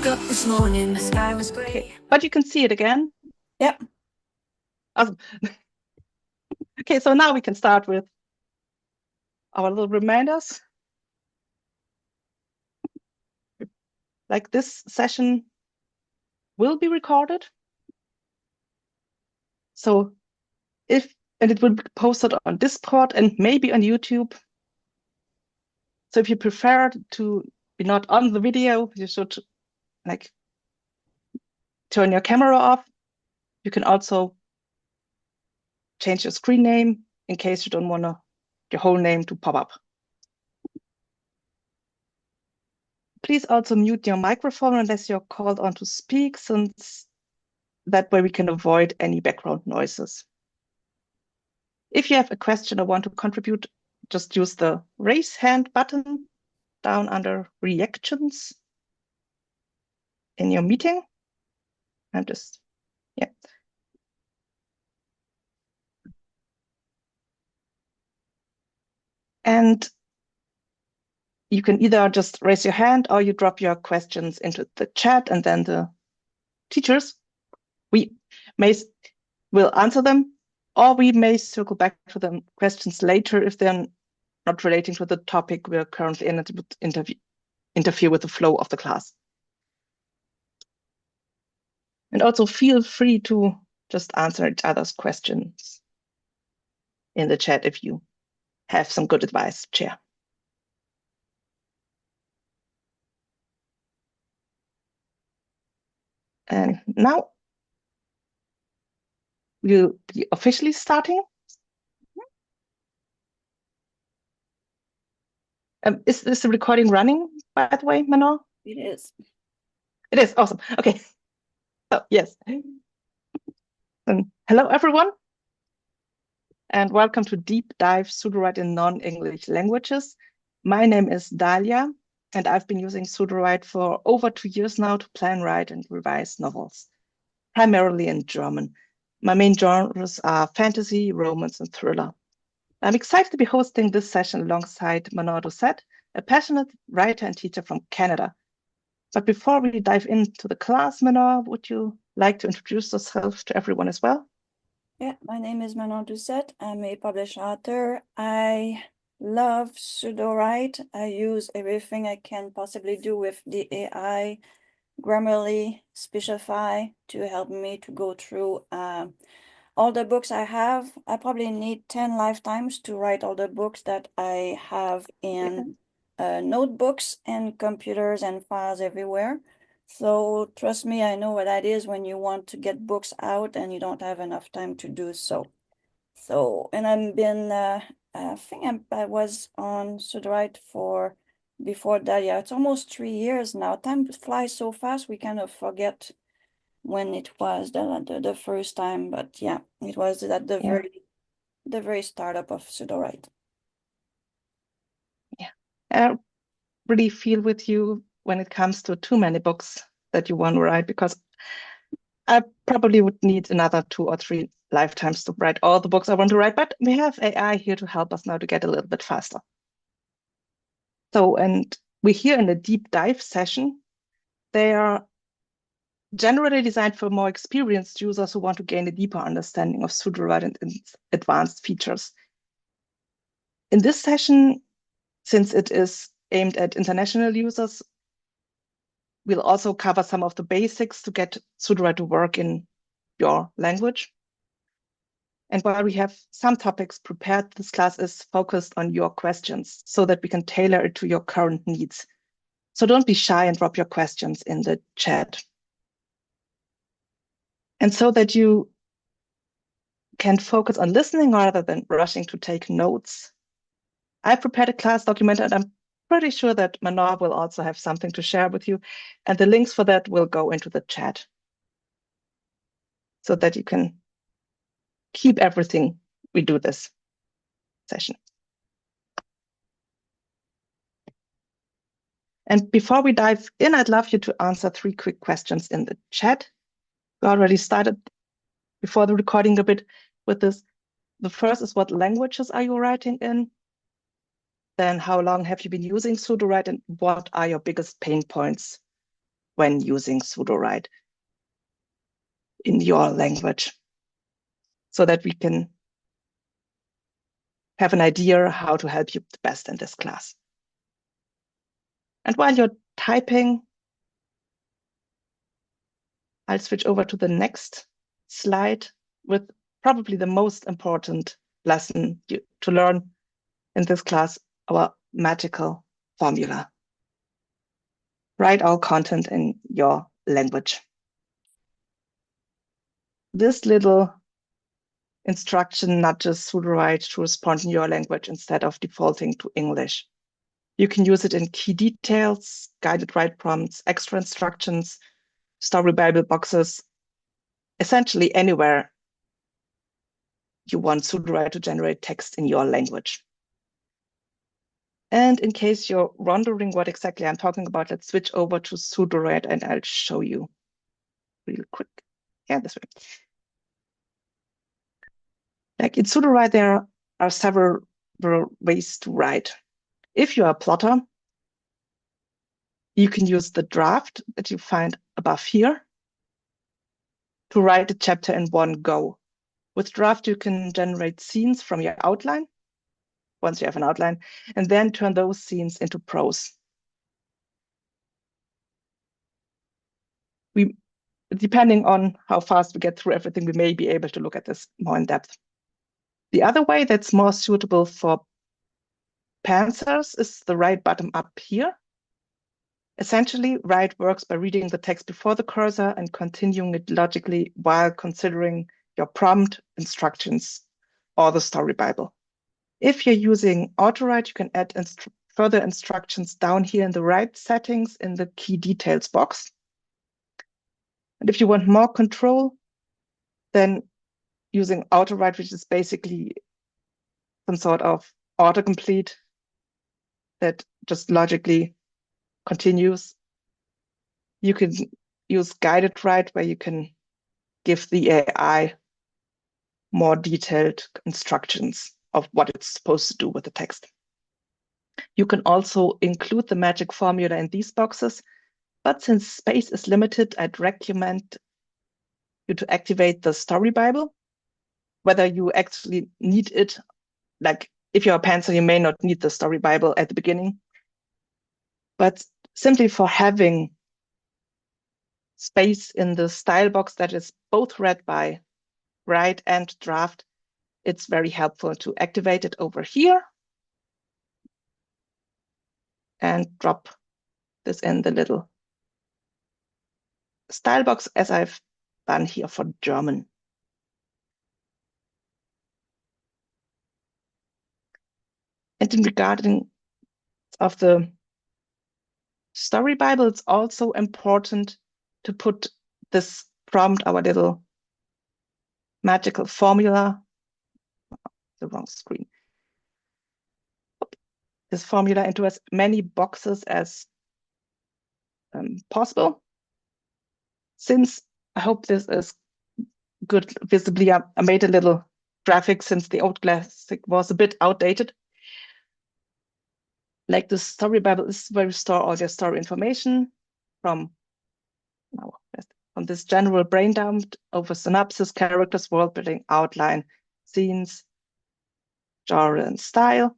woke up this morning, the sky was grey. Okay, but you can see it again. Yep. Awesome. Okay, so now we can start with our little reminders. Like this session will be recorded. So and it will be posted on Discord and maybe on YouTube. So if you prefer to be not on the video, you should like turn your camera off. You can also change your screen name in case you don't want your whole name to pop up. Please also mute your microphone unless you're called on to speak, since that way we can avoid any background noises. If you have a question or want to contribute, just use the raise hand button down under reactions in your meeting. Yeah. And you can either just raise your hand or you drop your questions into the chat, and then the teachers will answer them, or we may circle back to them questions later if they're not relating to the topic we're currently in, and it would interfere with the flow of the class. And also feel free to just answer each other's questions in the chat if you have some good advice to share. And now we'll be officially starting. Is this recording running, by the way, Manon? It is. It is, awesome. Okay. So, yes. Hello, everyone. And welcome to Deep Dive Sudowrite in Non-English Languages. My name is Dahlia, and I've been using Sudowrite for over 2 years now to plan, write, and revise novels, primarily in German. My main genres are fantasy, romance, and thriller. I'm excited to be hosting this session alongside Manon Doucet, a passionate writer and teacher from Canada. But before we dive into the class, Manon, would you like to introduce yourself to everyone as well? Yeah, my name is Manon Doucet. I'm a published author. I love Sudowrite. I use everything I can possibly do with the AI, Grammarly, Speechify to help me to go through all the books I have. I probably need 10 lifetimes to write all the books that I have in notebooks and computers and files everywhere. So trust me, I know what that is when you want to get books out and you don't have enough time to do so. And I've been, I think I was on Sudowrite before Dahlia. It's almost 3 years now. Time flies so fast, we kind of forget when it was the first time, but yeah, it was at the very startup of Sudowrite. Yeah, I really feel with you when it comes to too many books that you want to write, because I probably would need another 2 or 3 lifetimes to write all the books I want to write, but we have AI here to help us now to get a little bit faster. So, and we're here in a deep dive session. They are generally designed for more experienced users who want to gain a deeper understanding of Sudowrite and its advanced features. In this session, since it is aimed at international users, we'll also cover some of the basics to get Sudowrite to work in your language. And while we have some topics prepared, this class is focused on your questions so that we can tailor it to your current needs. So don't be shy and drop your questions in the chat. And so that you can focus on listening rather than rushing to take notes, I prepared a class document, and I'm pretty sure that Manon will also have something to share with you. And the links for that will go into the chat so that you can keep everything we do this session. And before we dive in, I'd love you to answer 3 quick questions in the chat. We already started before the recording a bit with this. The first is, what languages are you writing in? Then how long have you been using Sudowrite, and what are your biggest pain points when using Sudowrite in your language, so that we can have an idea how to help you the best in this class. And while you're typing, I'll switch over to the next slide with probably the most important lesson to learn in this class, our magical formula. Write our content in your language. This little instruction nudges Sudowrite to respond in your language instead of defaulting to English. You can use it in key details, guided write prompts, extra instructions, story Bible boxes, essentially anywhere you want Sudowrite to generate text in your language. And in case you're wondering what exactly I'm talking about, let's switch over to Sudowrite and I'll show you real quick. Yeah, this way. Like in Sudowrite, there are several ways to write. If you're a plotter, you can use the draft that you find above here to write a chapter in one go. With draft, you can generate scenes from your outline, once you have an outline, and then turn those scenes into prose. Depending on how fast we get through everything, we may be able to look at this more in depth. The other way that's more suitable for pantsers is the write button up here. Essentially, write works by reading the text before the cursor and continuing it logically while considering your prompt, instructions, or the story Bible. If you're using auto-write, you can add further instructions down here in the write settings in the key details box. And if you want more control, then using auto-write, which is basically some sort of autocomplete that just logically continues. You can use guided write, where you can give the AI more detailed instructions of what it's supposed to do with the text. You can also include the magic formula in these boxes, but since space is limited, I'd recommend you to activate the story Bible. Whether you actually need it, like if you're a pantser, you may not need the story Bible at the beginning, but simply for having space in the style box that is both read by write and draft, it's very helpful to activate it over here and drop this in the little style box, as I've done here for German. And in regarding of the story Bible, it's also important to put this prompt, our little magical formula, the wrong screen, this formula into as many boxes as possible. Since I hope this is good visibly, I made a little graphic since the old classic was a bit outdated. Like the story Bible is where you store all your story information from this general brain dump over synopsis, characters, world building, outline, scenes, genre, and style.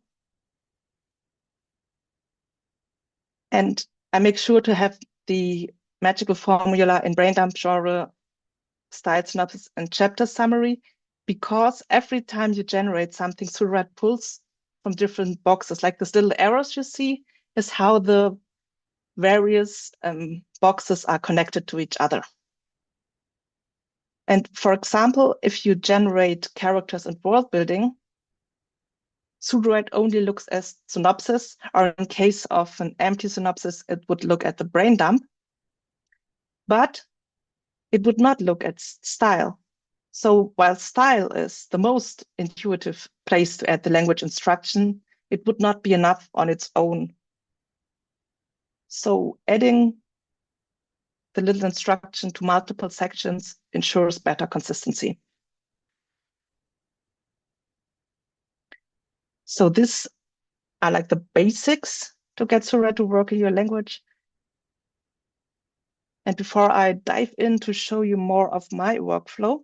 And I make sure to have the magical formula in brain dump, genre, style, synopsis, and chapter summary, because every time you generate something, Sudowrite pulls from different boxes, like this little arrows you see is how the various boxes are connected to each other. And for example, if you generate characters and world building, Sudowrite only looks at synopsis, or in case of an empty synopsis, it would look at the brain dump, but it would not look at style. So while style is the most intuitive place to add the language instruction, it would not be enough on its own. So adding the little instruction to multiple sections ensures better consistency. So these are like the basics to get Sudowrite to work in your language. And before I dive in to show you more of my workflow,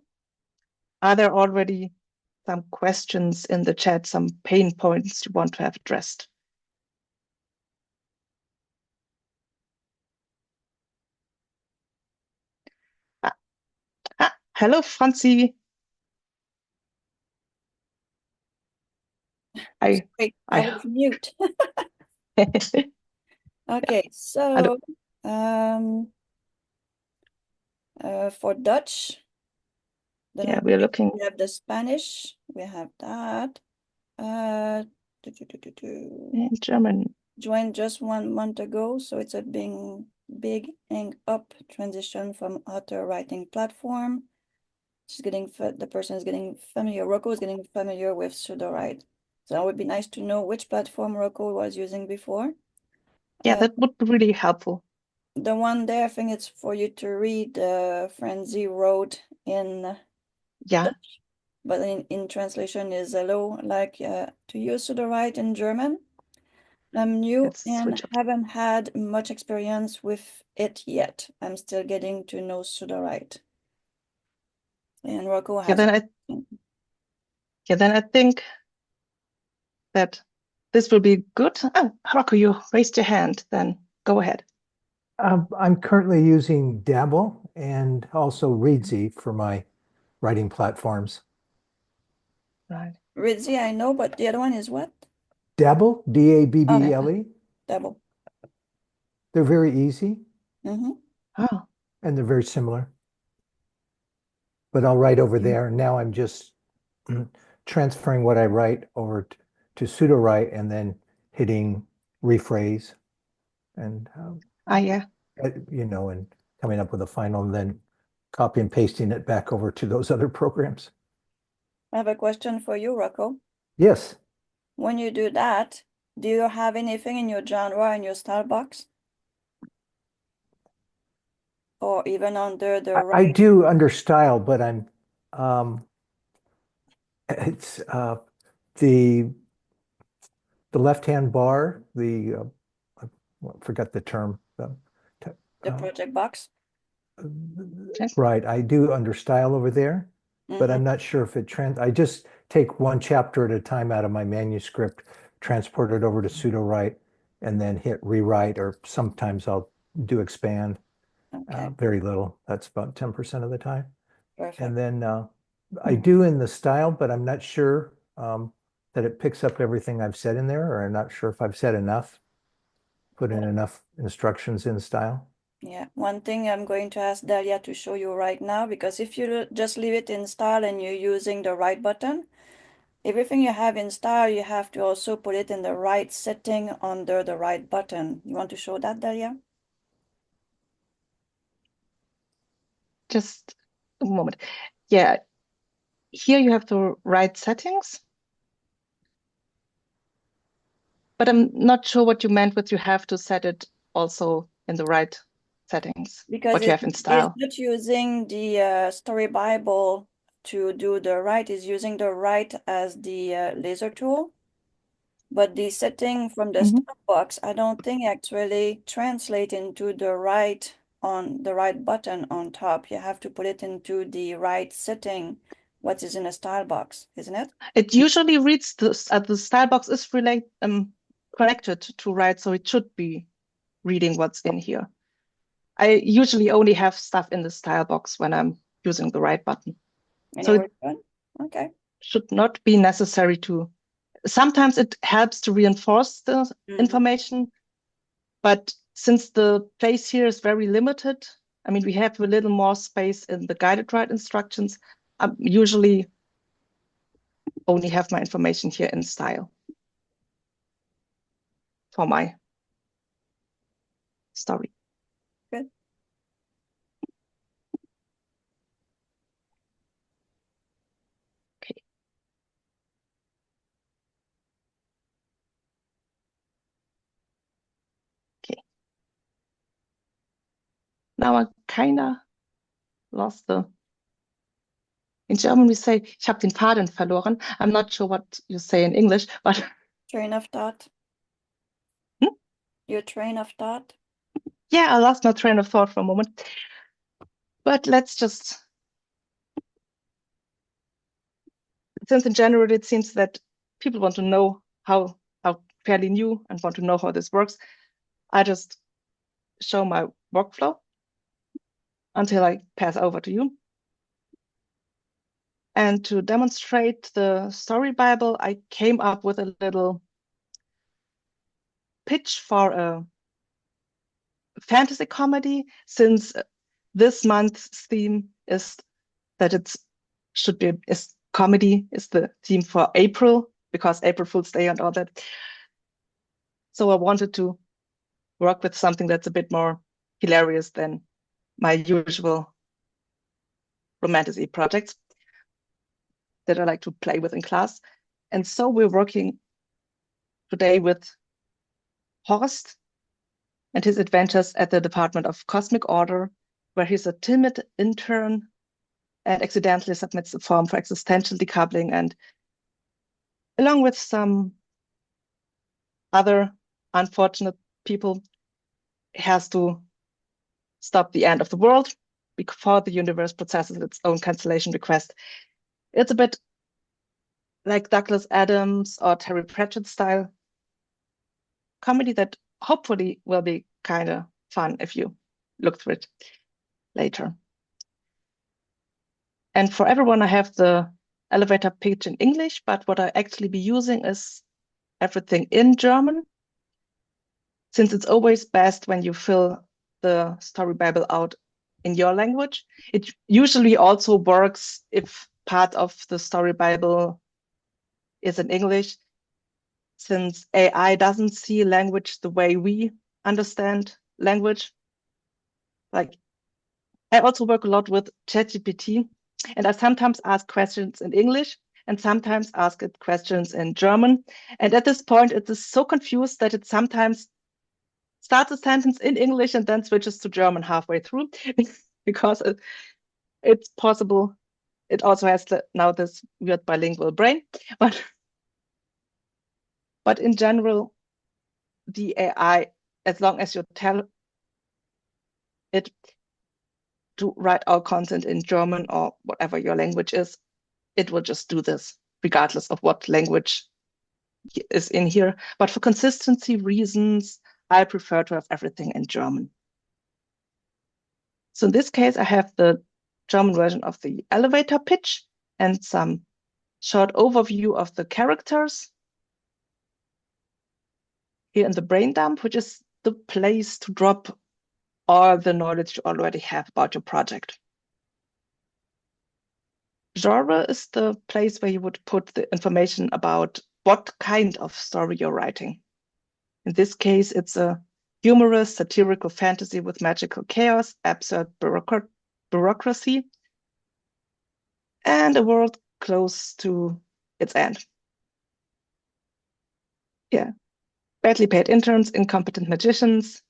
are there already some questions in the chat, some pain points you want to have addressed? Hello, Français. Wait, I was mute. Okay, so for Dutch, yeah, we're looking. We have the Spanish. We have that. In German. Joined just 1 month ago, so it's a big ing up transition from author writing platform. The person is getting familiar. Rocco is getting familiar with Sudowrite. So it would be nice to know which platform Rocco was using before. Yeah, that would be really helpful. The one there, I think it's for you to read. Frenzy wrote in Dutch, but in translation is hello, like to use Sudowrite in German. I'm new and haven't had much experience with it yet. I'm still getting to know Sudowrite. And Rocco has. Then I think that this will be good. Oh, Rocco, you raised your hand. Then go ahead. I'm currently using Dabble and also Rédigiez for my writing platforms. Right. Rédigiez, I know, but the other one is what? Dabble, D-A-B-B-L-E. Okay. Dabble. They're very easy. Mm-hmm. Oh. And they're very similar. But I'll write over there. Now I'm just transferring what I write over to Sudowrite and then hitting rephrase and you know, and coming up with a final and then copy and pasting it back over to those other programs. I have a question for you, Rocco. Yes. When you do that, do you have anything in your genre in your style box? Or even under the I do under style, but I'm it's the left-hand bar, I forgot the term. The project box. Right, I do under style over there, but I'm not sure if I just take one chapter at a time out of my manuscript, transport it over to Sudowrite, and then hit rewrite, or sometimes I'll do expand. Very little. That's about 10% of the time. Perfect. And then I do in the style, but I'm not sure that it picks up everything I've said in there, or I'm not sure if I've said enough, put in enough instructions in style. Yeah, one thing I'm going to ask Dahlia to show you right now, because if you just leave it in style and you're using the right button, everything you have in style, you have to also put it in the right setting under the right button. You want to show that, Dahlia? Just a moment. Yeah, here you have the right settings. But I'm not sure what you meant with you have to set it also in the right settings. Because what you have in style. It's not using the Story Bible to do the right, is using the right as the laser tool. But the setting from the style box, I don't think actually translate into the right on the right button on top. You have to put it into the right setting, what is in a style box, isn't it? It usually reads the style box is connected to right, so it should be reading what's in here. I usually only have stuff in the style box when I'm using the right button. So okay. Should not be necessary to. Sometimes it helps to reinforce the information, but since the place here is very limited, I mean, we have a little more space in the guided write instructions. I usually only have my information here in style for my story. Good. Okay. Okay. Now I kinda lost in German we say, ich habe den Faden verloren. I'm not sure what you say in English, but train of thought. Your train of thought. Yeah, I lost my train of thought for a moment. But let's just, since in general it seems that people want to know how fairly new and want to know how this works, I just show my workflow until I pass over to you. And to demonstrate the story Bible, I came up with a little pitch for a fantasy comedy, since this month's theme is that it should be comedy is the theme for April, because April Fool's Day and all that. So I wanted to work with something that's a bit more hilarious than my usual romantasy projects that I like to play with in class. And so we're working today with Horst and his adventures at the Department of Cosmic Order, where he's a timid intern and accidentally submits the form for existential decoupling, and along with some other unfortunate people, has to stop the end of the world before the universe processes its own cancellation request. It's a bit like Douglas Adams or Terry Pratchett style comedy that hopefully will be kind of fun if you look through it later. And for everyone, I have the elevator pitch in English, but what I actually be using is everything in German, since it's always best when you fill the story Bible out in your language. It usually also works if part of the story Bible is in English, since AI doesn't see language the way we understand language. Like, I also work a lot with ChatGPT, and I sometimes ask questions in English and sometimes ask it questions in German. And at this point, it is so confused that it sometimes starts a sentence in English and then switches to German halfway through because it's possible. It also has now this weird bilingual brain, but in general, the AI, as long as you tell it to write all content in German or whatever your language is, it will just do this regardless of what language is in here. But for consistency reasons, I prefer to have everything in German. So in this case, I have the German version of the elevator pitch and some short overview of the characters here in the brain dump, which is the place to drop all the knowledge you already have about your project. Genre is the place where you would put the information about what kind of story you're writing. In this case, it's a humorous, satirical fantasy with magical chaos, absurd bureaucracy, and a world close to its end. Yeah, badly paid interns, incompetent magicians,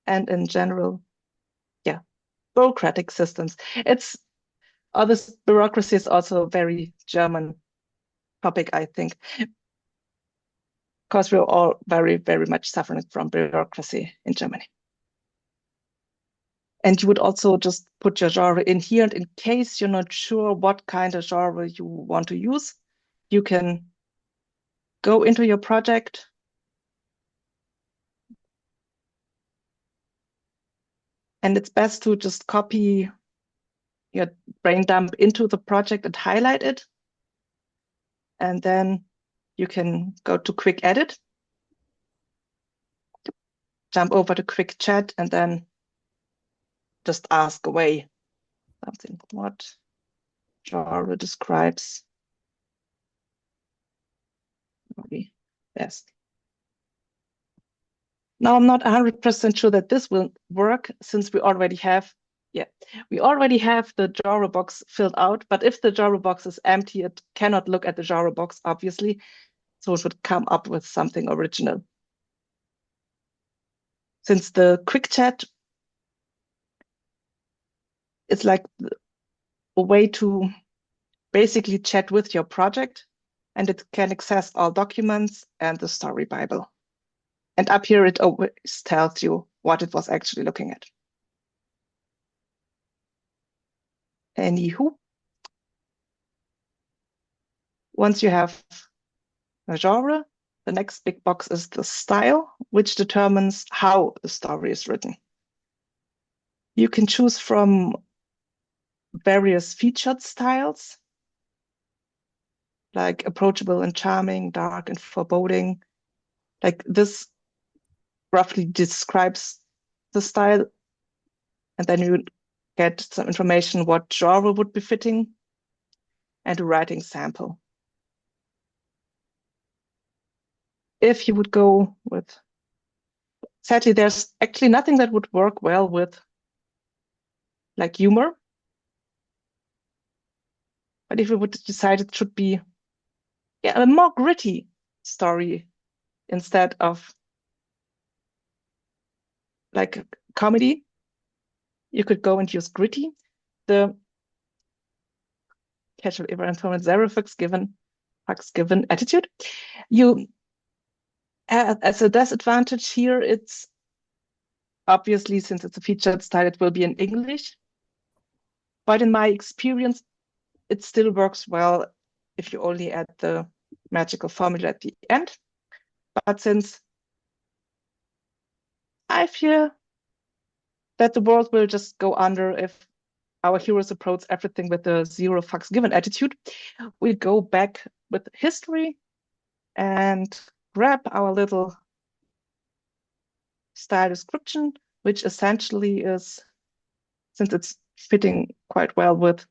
and in general, yeah, bureaucratic systems. All this bureaucracy is also a very German topic, I think, because we're all very, very much suffering from bureaucracy in Germany. And you would also just put your genre in here, and in case you're not sure what kind of genre you want to use, you can go into your project and it's best to just copy your brain dump into the project and highlight it. And then you can go to quick edit, jump over to quick chat, and then just ask away something. What genre describes best? Now, I'm not 100% sure that this will work, since we already have the genre box filled out, but if the genre box is empty, it cannot look at the genre box, obviously, so it would come up with something original. Since the quick chat is like a way to basically chat with your project, and it can access all documents and the story Bible. And up here, it always tells you what it was actually looking at. Anywho, once you have a genre, the next big box is the style, which determines how the story is written. You can choose from various featured styles, like approachable and charming, dark and foreboding. Like this roughly describes the style. And then you get some information what genre would be fitting and a writing sample. If you would go with, sadly, there's actually nothing that would work well with like humor. But if you would decide it should be a more gritty story instead of like comedy, you could go and use gritty. The casual irreverent zero fucks given attitude. You as a disadvantage here, it's obviously, since it's a featured style, it will be in English. But in my experience, it still works well if you only add the magical formula at the end. But since I fear that the world will just go under if our heroes approach everything with the zero fucks given attitude, we'll go back with history and grab our little style description, which essentially is, since it's fitting quite well with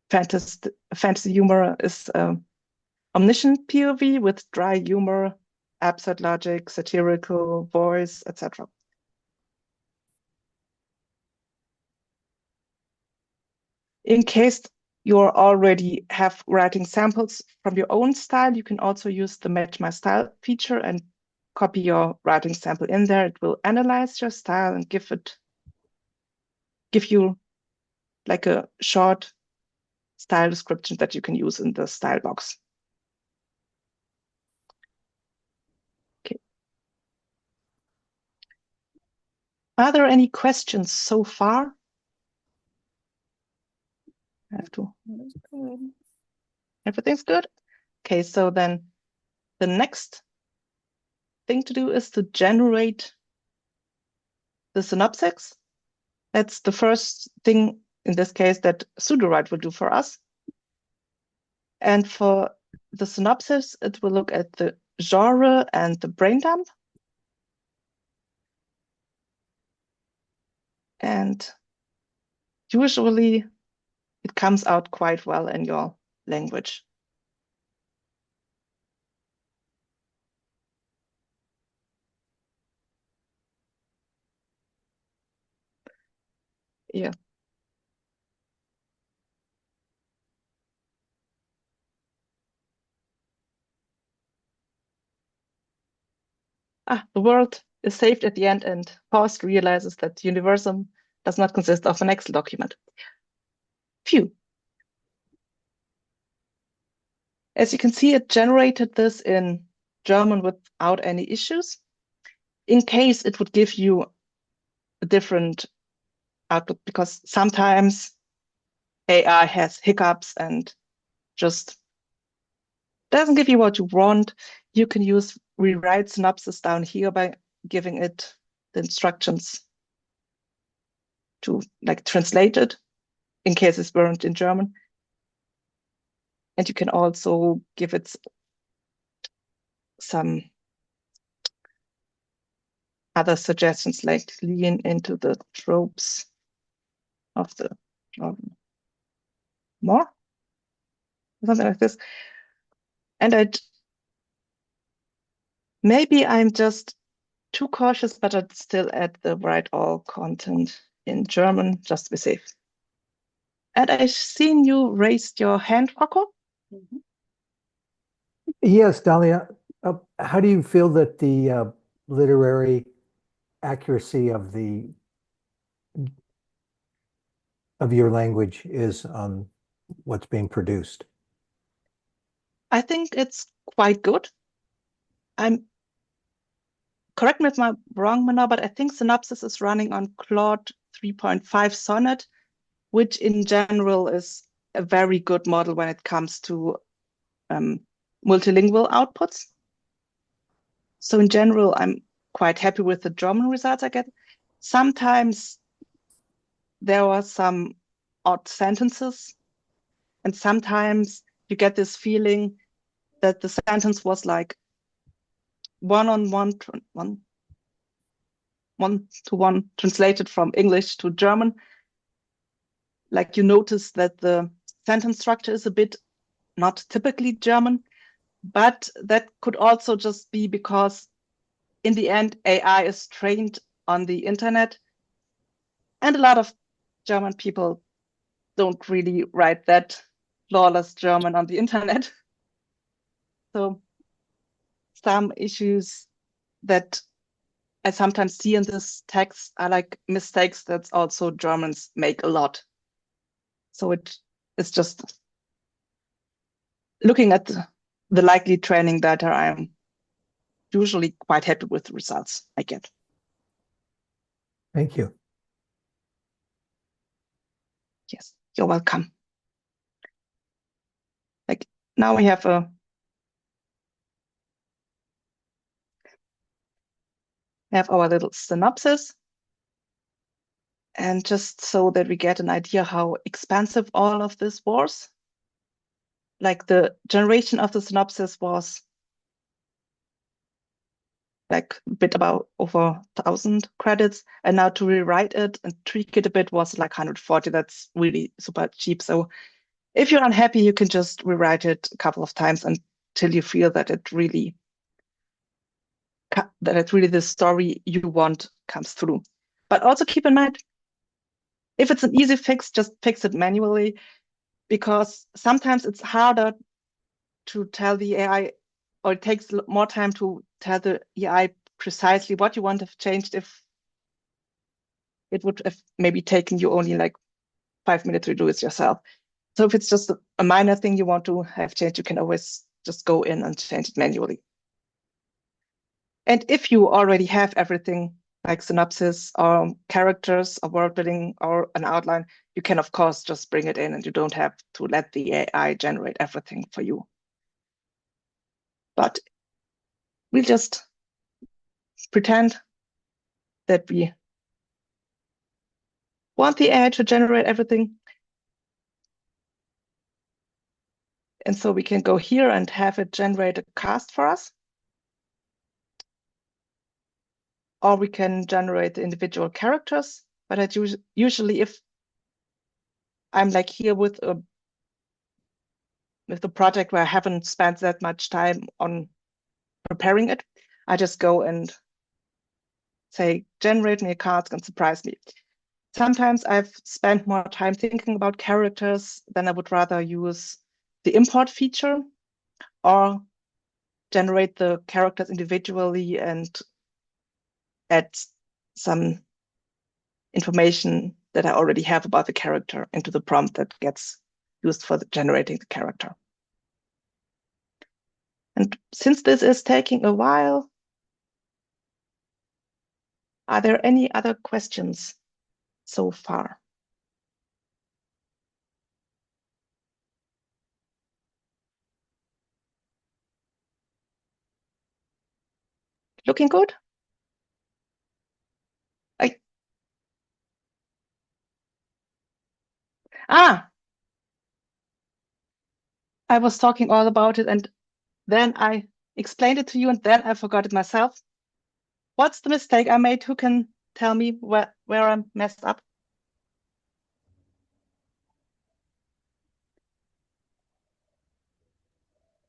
fantasy humor, is omniscient POV with dry humor, absurd logic, satirical voice, etc. In case you already have writing samples from your own style, you can also use the Match My Style feature and copy your writing sample in there. It will analyze your style and give you like a short style description that you can use in the style box. Okay. Are there any questions so far? I have to. That's good. Everything's good? Okay, so then the next thing to do is to generate the synopsis. That's the first thing in this case that Sudowrite will do for us. And for the synopsis, it will look at the genre and the brain dump. And usually it comes out quite well in your language. Yeah. The world is saved at the end and Faust realizes that the universum does not consist of an Excel document. Phew. As you can see, it generated this in German without any issues. In case it would give you a different output, because sometimes AI has hiccups and just doesn't give you what you want, you can use rewrite synopsis down here by giving it the instructions to like translate it in case it's weren't in German. And you can also give it some other suggestions, like lean into the tropes of the more, something like this. And maybe I'm just too cautious, but I'd still add the write all content in German just to be safe. And I've seen you raised your hand, Rocco. Mm-hmm. Yes, Dahlia. How do you feel that the literary accuracy of your language is on what's being produced? I think it's quite good. I'm correct me if I'm wrong, Manon, but I think Synopsys is running on Claude 3.5 Sonnet, which in general is a very good model when it comes to multilingual outputs. So in general, I'm quite happy with the German results I get. Sometimes there were some odd sentences, and sometimes you get this feeling that the sentence was like one-to-one translated from English to German. Like you notice that the sentence structure is a bit not typically German, but that could also just be because in the end, AI is trained on the internet, and a lot of German people don't really write that flawless German on the internet. So some issues that I sometimes see in this text are like mistakes that also Germans make a lot. So it's just looking at the likely training data, I'm usually quite happy with the results I get. Thank you. Yes, you're welcome. Like now we have our little synopsis. And just so that we get an idea how expensive all of this was, like the generation of the synopsis was like a bit about over 1,000 credits. And now to rewrite it and tweak it a bit was like 140. That's really super cheap. So if you're unhappy, you can just rewrite it a couple of times until you feel that it's really the story you want comes through. But also keep in mind, if it's an easy fix, just fix it manually, because sometimes it's harder to tell the AI, or it takes more time to tell the AI precisely what you want to have changed if it would have maybe taken you only like 5 minutes to do it yourself. So if it's just a minor thing you want to have changed, you can always just go in and change it manually. And if you already have everything like synopsis or characters or word building or an outline, you can of course just bring it in and you don't have to let the AI generate everything for you. But we'll just pretend that we want the AI to generate everything. And so we can go here and have it generate a cast for us. Or we can generate the individual characters. But I usually, if I'm like here with the project where I haven't spent that much time on preparing it, I just go and say, generate me a cast and surprise me. Sometimes I've spent more time thinking about characters than I would rather use the import feature or generate the characters individually and add some information that I already have about the character into the prompt that gets used for generating the character. And since this is taking a while, are there any other questions so far? Looking good? I was talking all about it and then I explained it to you and then I forgot it myself. What's the mistake I made? Who can tell me where I messed up?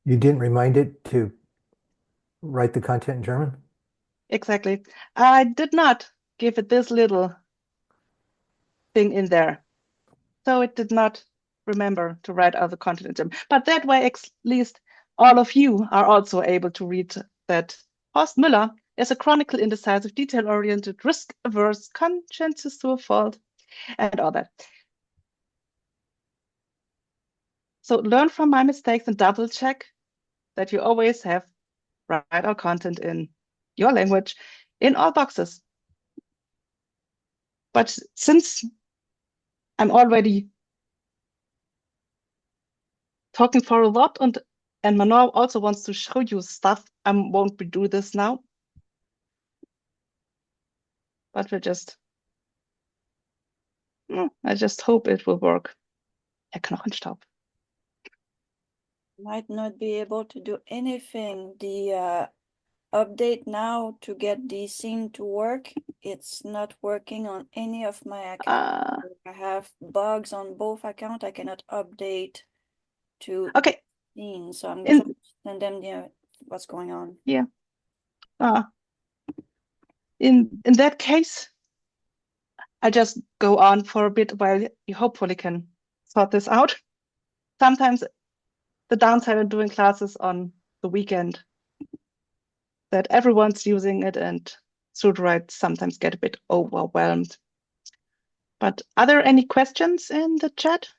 You didn't remind it to write the content in German? Exactly. I did not give it this little thing in there. So it did not remember to write other content in German. But that way, at least all of you are also able to read that Horst Müller is a chronicle indecisive, detail-oriented, risk-averse, conscientious to a fault, and all that. So learn from my mistakes and double check that you always have write our content in your language. in all boxes. But since I'm already talking for a lot and Manon also wants to show you stuff, I won't do this now. But we'll just, I just hope it will work. Herr Knochenstaub. Might not be able to do anything. The update now to get the scene to work, it's not working on any of my accounts. I have bugs on both accounts. I cannot update to Okay. scene, so I'm going to send them what's going on. Yeah. In that case, I just go on for a bit while you hopefully can sort this out. Sometimes the downside of doing classes on the weekend that everyone's using it and Sudowrite sometimes get a bit overwhelmed. But are there any questions in the chat?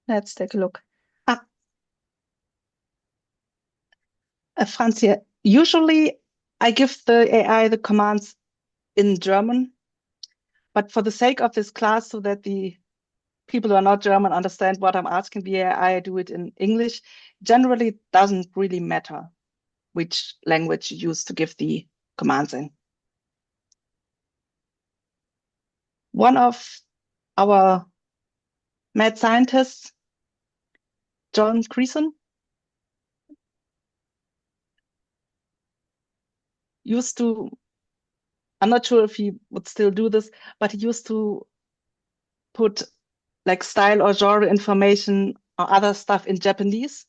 Let's take a look. Français, usually I give the AI the commands in German, but for the sake of this class, so that the people who are not German understand what I'm asking the AI, I do it in English. Generally, it doesn't really matter which language you use to give the commands in. One of our mad scientists, John Creason, used to, I'm not sure if he would still do this, but he used to put like style or genre information or other stuff in Japanese,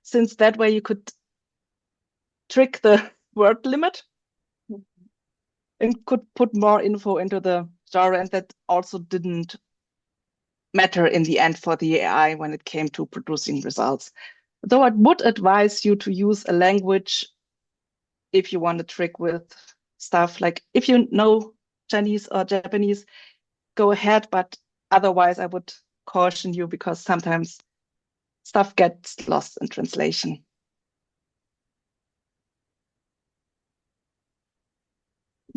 since that way you could trick the word limit and could put more info into the genre, and that also didn't matter in the end for the AI when it came to producing results. Though I would advise you to use a language if you want to trick with stuff. Like if you know Chinese or Japanese, go ahead, but otherwise I would caution you because sometimes stuff gets lost in translation.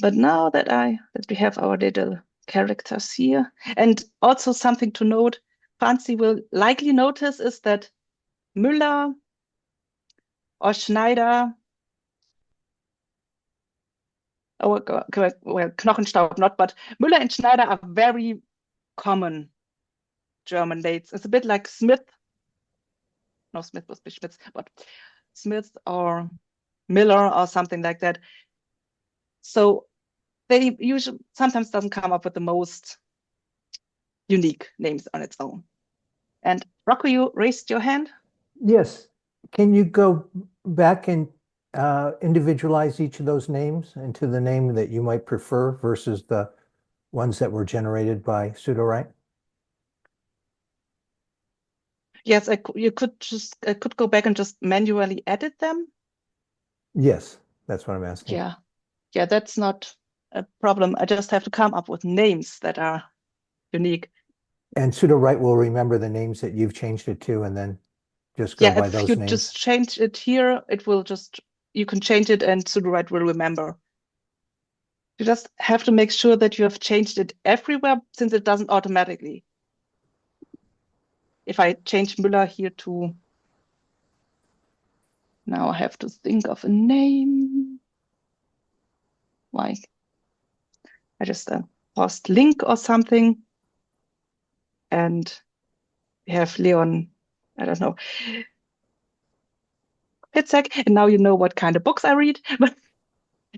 But now that we have our little characters here, and also something to note, Franzi will likely notice is that Müller or Schneider, well, Knochenstaub not, but Müller and Schneider are very common German dates. It's a bit like Smith. No, Smith was Schmitz, but Smith or Miller or something like that. So they usually sometimes doesn't come up with the most unique names on its own. And Rocco, you raised your hand? Yes. Can you go back and individualize each of those names into the name that you might prefer versus the ones that were generated by Sudowrite? Yes, I could go back and just manually edit them. Yes, that's what I'm asking. Yeah, that's not a problem. I just have to come up with names that are unique. And Sudowrite will remember the names that you've changed it to, and then just go by those names. Yeah, if you just change it here, it will just, you can change it and Sudowrite will remember. You just have to make sure that you have changed it everywhere, since it doesn't automatically. If I change Müller here to, now I have to think of a name. Like, I just post link or something. And we have Leon, I don't know, Fitzek, and now you know what kind of books I read. But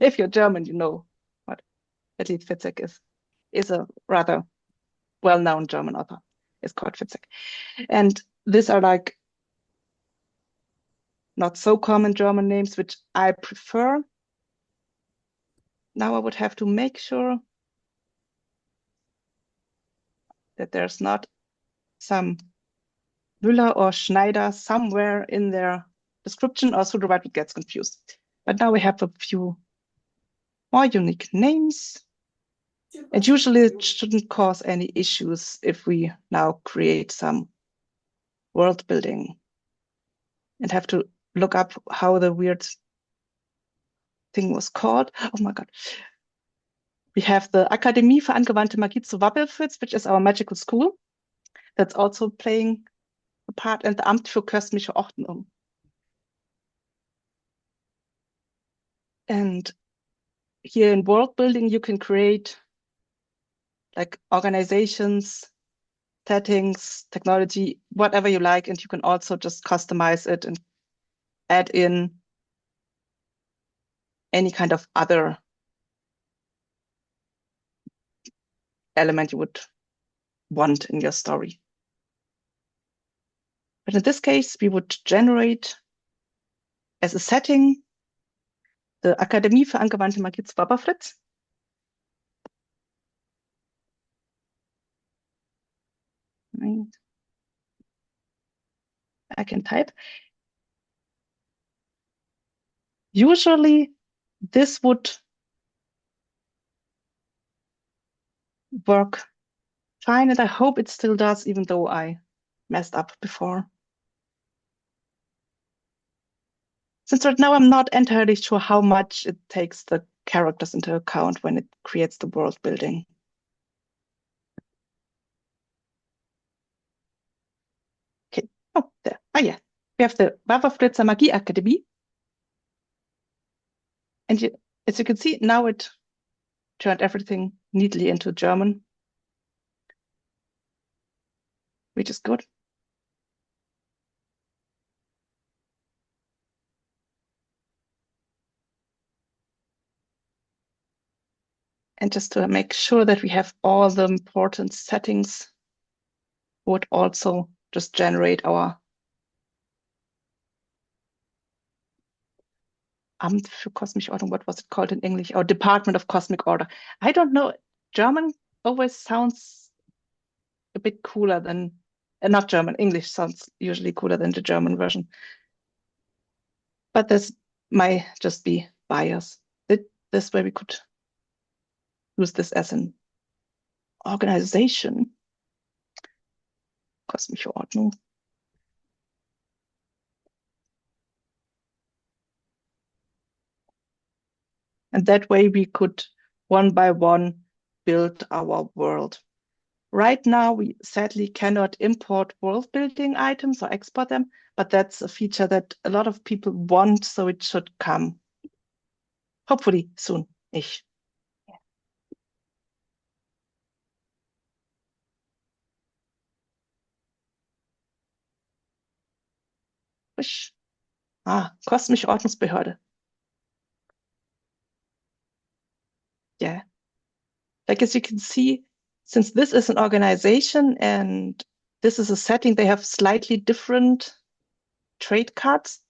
if you're German, you know what at least Fitzek is a rather well-known German author. It's called Fitzek. And these are like not so common German names, which I prefer. Now I would have to make sure that there's not some Müller or Schneider somewhere in their description, or Sudowrite gets confused. But now we have a few more unique names. And usually it shouldn't cause any issues if we now create some world building and have to look up how the weird thing was called. Oh my God. We have the Akademie für angewandte Magie zu Wappelfritz, which is our magical school. That's also playing a part, and the Amt für kosmische Ordnung. And here in world building, you can create like organizations, settings, technology, whatever you like, and you can also just customize it and add in any kind of other element you would want in your story. But in this case, we would generate as a setting the Akademie für angewandte Magie zu Wappelfritz. I can type. Usually this would work fine, and I hope it still does, even though I messed up before. Since right now I'm not entirely sure how much it takes the characters into account when it creates the world building. Okay, oh, there. Oh yeah, we have the Wappelfritzer Magie Akademie. And as you can see, now it turned everything neatly into German, which is good. And just to make sure that we have all the important settings, would also just generate our Amt für kosmische Ordnung. What was it called in English? Our Department of Cosmic Order. I don't know. German always sounds a bit cooler than, not German, English sounds usually cooler than the German version. But this might just be bias. This way we could use this as an organization. Kosmische Ordnung. And that way we could one by one build our world. Right now, we sadly cannot import world building items or export them, but that's a feature that a lot of people want, so it should come. Hopefully soon-ish. Yeah. Kosmische Ordnungsbehörde. Yeah. Like as you can see, since this is an organization and this is a setting, they have slightly different trade cards.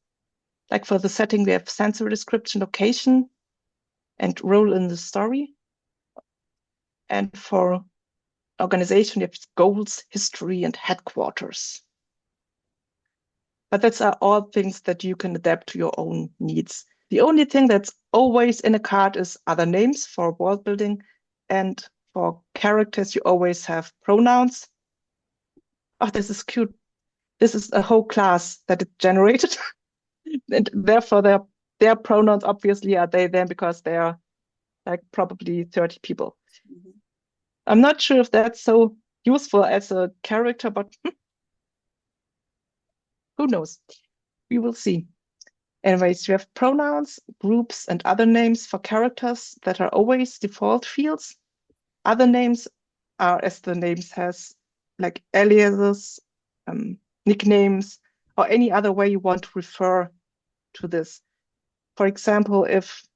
Like for the setting, we have sensory description, location, and role in the story. And for organization, we have goals, history, and headquarters. But that's all things that you can adapt to your own needs. The only thing that's always in a card is other names for world building, and for characters, you always have pronouns. Oh, this is cute. This is a whole class that it generated. And therefore, their pronouns obviously are they, them, because they are like probably 30 people. Mhm. I'm not sure if that's so useful as a character, but who knows? We will see. Anyways, you have pronouns, groups, and other names for characters that are always default fields. Other names are, as the name says, like aliases, nicknames, or any other way you want to refer to this. For example, if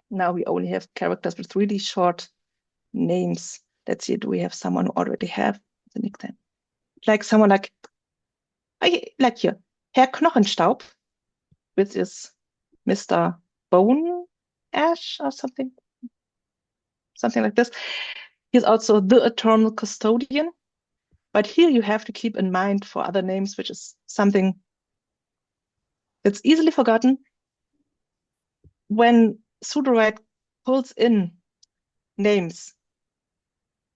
now we only have characters with really short names. Let's see, do we have someone who already have the nickname? Like someone like here, Herr Knochenstaub, which is Mr. Bone Ash or something like this. He's also the eternal custodian. But here you have to keep in mind for other names, which is something that's easily forgotten. When Sudowrite pulls in names,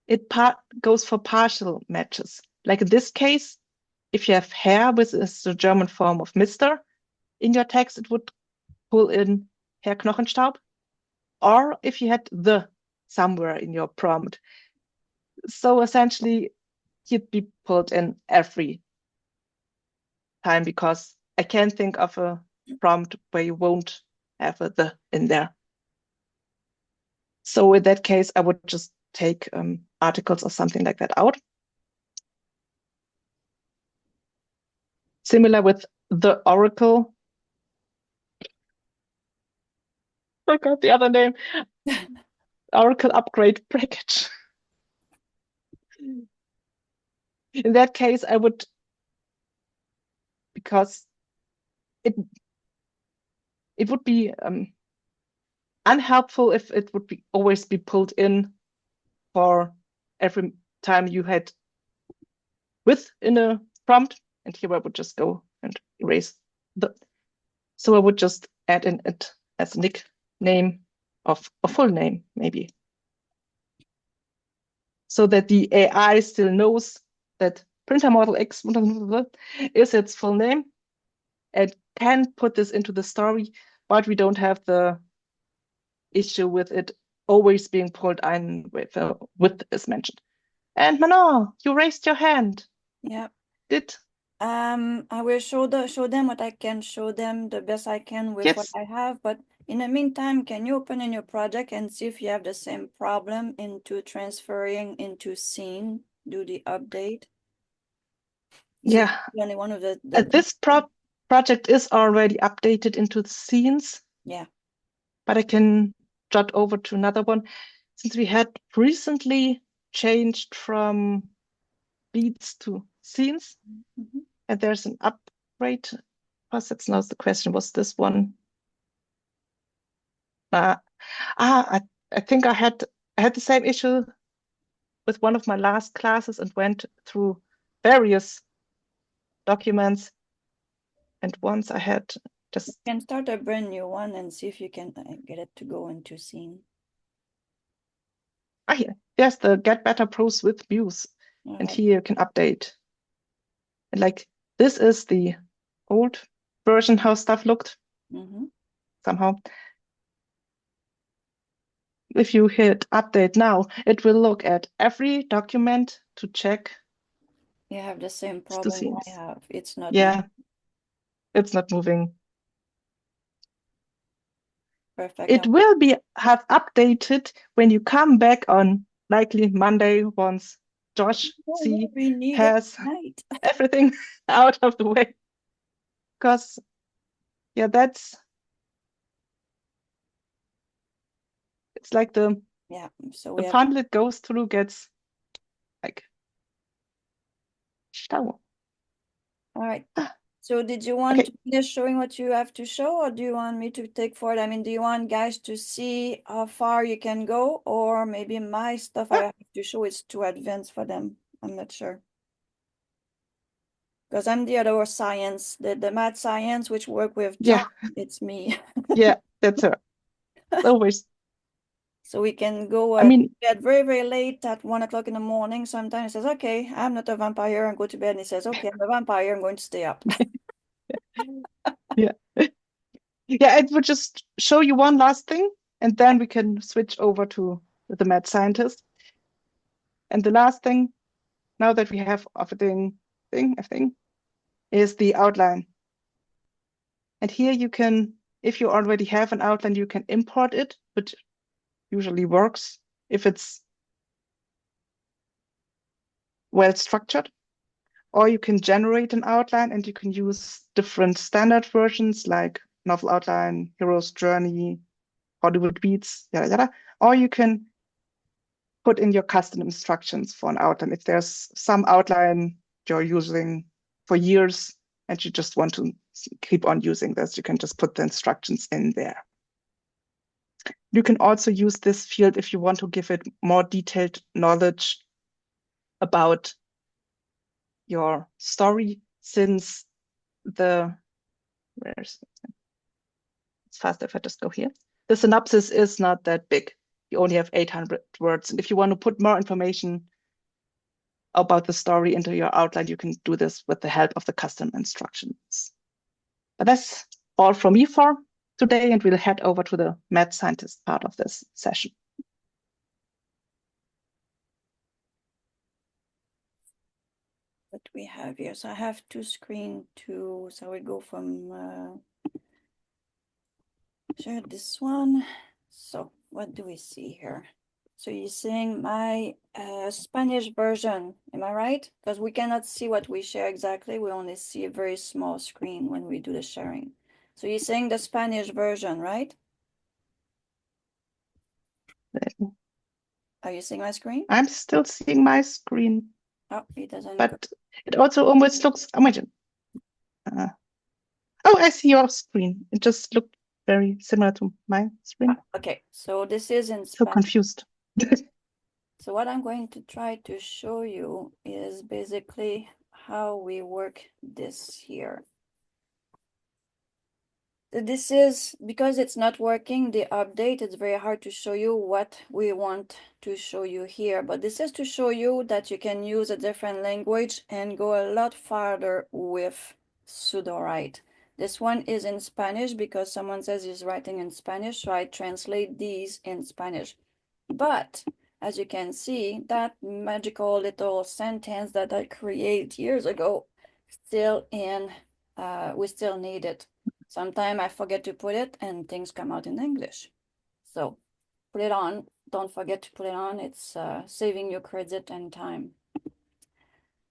it goes for partial matches. Like in this case, if you have Herr, which is the German form of Mr. in your text, it would pull in Herr Knochenstaub. Or if you had the somewhere in your prompt. So essentially, you'd be pulled in every time because I can't think of a prompt where you won't have a the in there. So in that case, I would just take articles or something like that out. Similar with the Oracle. I forgot the other name. Oracle upgrade package. In that case, I would, because it would be unhelpful if it would be always be pulled in for every time you had with in a prompt. And here I would just go and erase the. So I would just add in it as a nickname of a full name, maybe. So that the AI still knows that printer model X is its full name and can put this into the story, but we don't have the issue with it always being pulled in with is mentioned. And Manon, you raised your hand. Yeah. Did I will show them what I can show them the best I can with what yes. I have. But in the meantime, can you open in your project and see if you have the same problem into transferring into scene? Do the update. So Yeah. the only one of the This project is already updated into the scenes. Yeah. But I can jot over to another one since we had recently changed from beats to scenes. Mm-hmm. And there's an upgrade. Plus, that's not the question. Was this one? I think I had the same issue with one of my last classes and went through various documents. And once I had just You can start a brand new one and see if you can get it to go into scene. yes, the Get Better Pros with Muse. All And right. here you can update. And like this is the old version, how stuff looked Mm-hmm. somehow. If you hit update now, it will look at every document to check. You have the same to problem scenes. I have. It's not Yeah, it's not moving. perfect. It will have updated when you come back on likely Monday once Josh C we need has night. everything out of the way. Because yeah, it's like the So we have funnel it goes through gets like stau. all right. So did you want Okay. to finish showing what you have to show, or do you want me to take forward? I mean, do you want guys to see how far you can go, or maybe my stuff I have to show is too advanced for them? I'm not sure. Because I'm the other science, the math science, which work with John. Yeah. It's me. Yeah, that's her. Always. So we can go I mean, get very, very late at 1 o'clock in the morning. Sometimes he says, okay, I'm not a vampire, and go to bed. And he says, okay, I'm a vampire, I'm going to stay up. yeah. Yeah, it would just show you one last thing, and then we can switch over to the mad scientist. And the last thing, now that we have everything, is the outline. And here you can, if you already have an outline, you can import it, which usually works if it's well structured. Or you can generate an outline and you can use different standard versions like novel outline, hero's journey, Hollywood beats, yada yada. Or you can put in your custom instructions for an outline. If there's some outline you're using for years and you just want to keep on using this, you can just put the instructions in there. You can also use this field if you want to give it more detailed knowledge about your story, since it's faster if I just go here. The synopsis is not that big you only have 800 words. And if you want to put more information about the story into your outline, you can do this with the help of the custom instructions. But that's all from me for today, and we'll head over to the mad scientist part of this session. What we have here. So I have two screen too. So we go from share this one. So what do we see here? So you're seeing my Spanish version, am I right? Because we cannot see what we share exactly. We only see a very small screen when we do the sharing. So you're saying the Spanish version, right? Are you seeing my screen? I'm still seeing my screen. Oh, it doesn't. But it also almost looks, imagine. Oh, I see your screen. It just looked very similar to my screen. Okay, so this is in So Spanish. confused. So what I'm going to try to show you is basically how we work this here. This is, because it's not working, the update, it's very hard to show you what we want to show you here. But this is to show you that you can use a different language and go a lot farther with Sudowrite. This one is in Spanish because someone says he's writing in Spanish, so I translate these in Spanish. But as you can see, that magical little sentence that I created years ago, still in, we still need it. Sometimes I forget to put it and things come out in English. So put it on. Don't forget to put it on. It's saving your credit and time.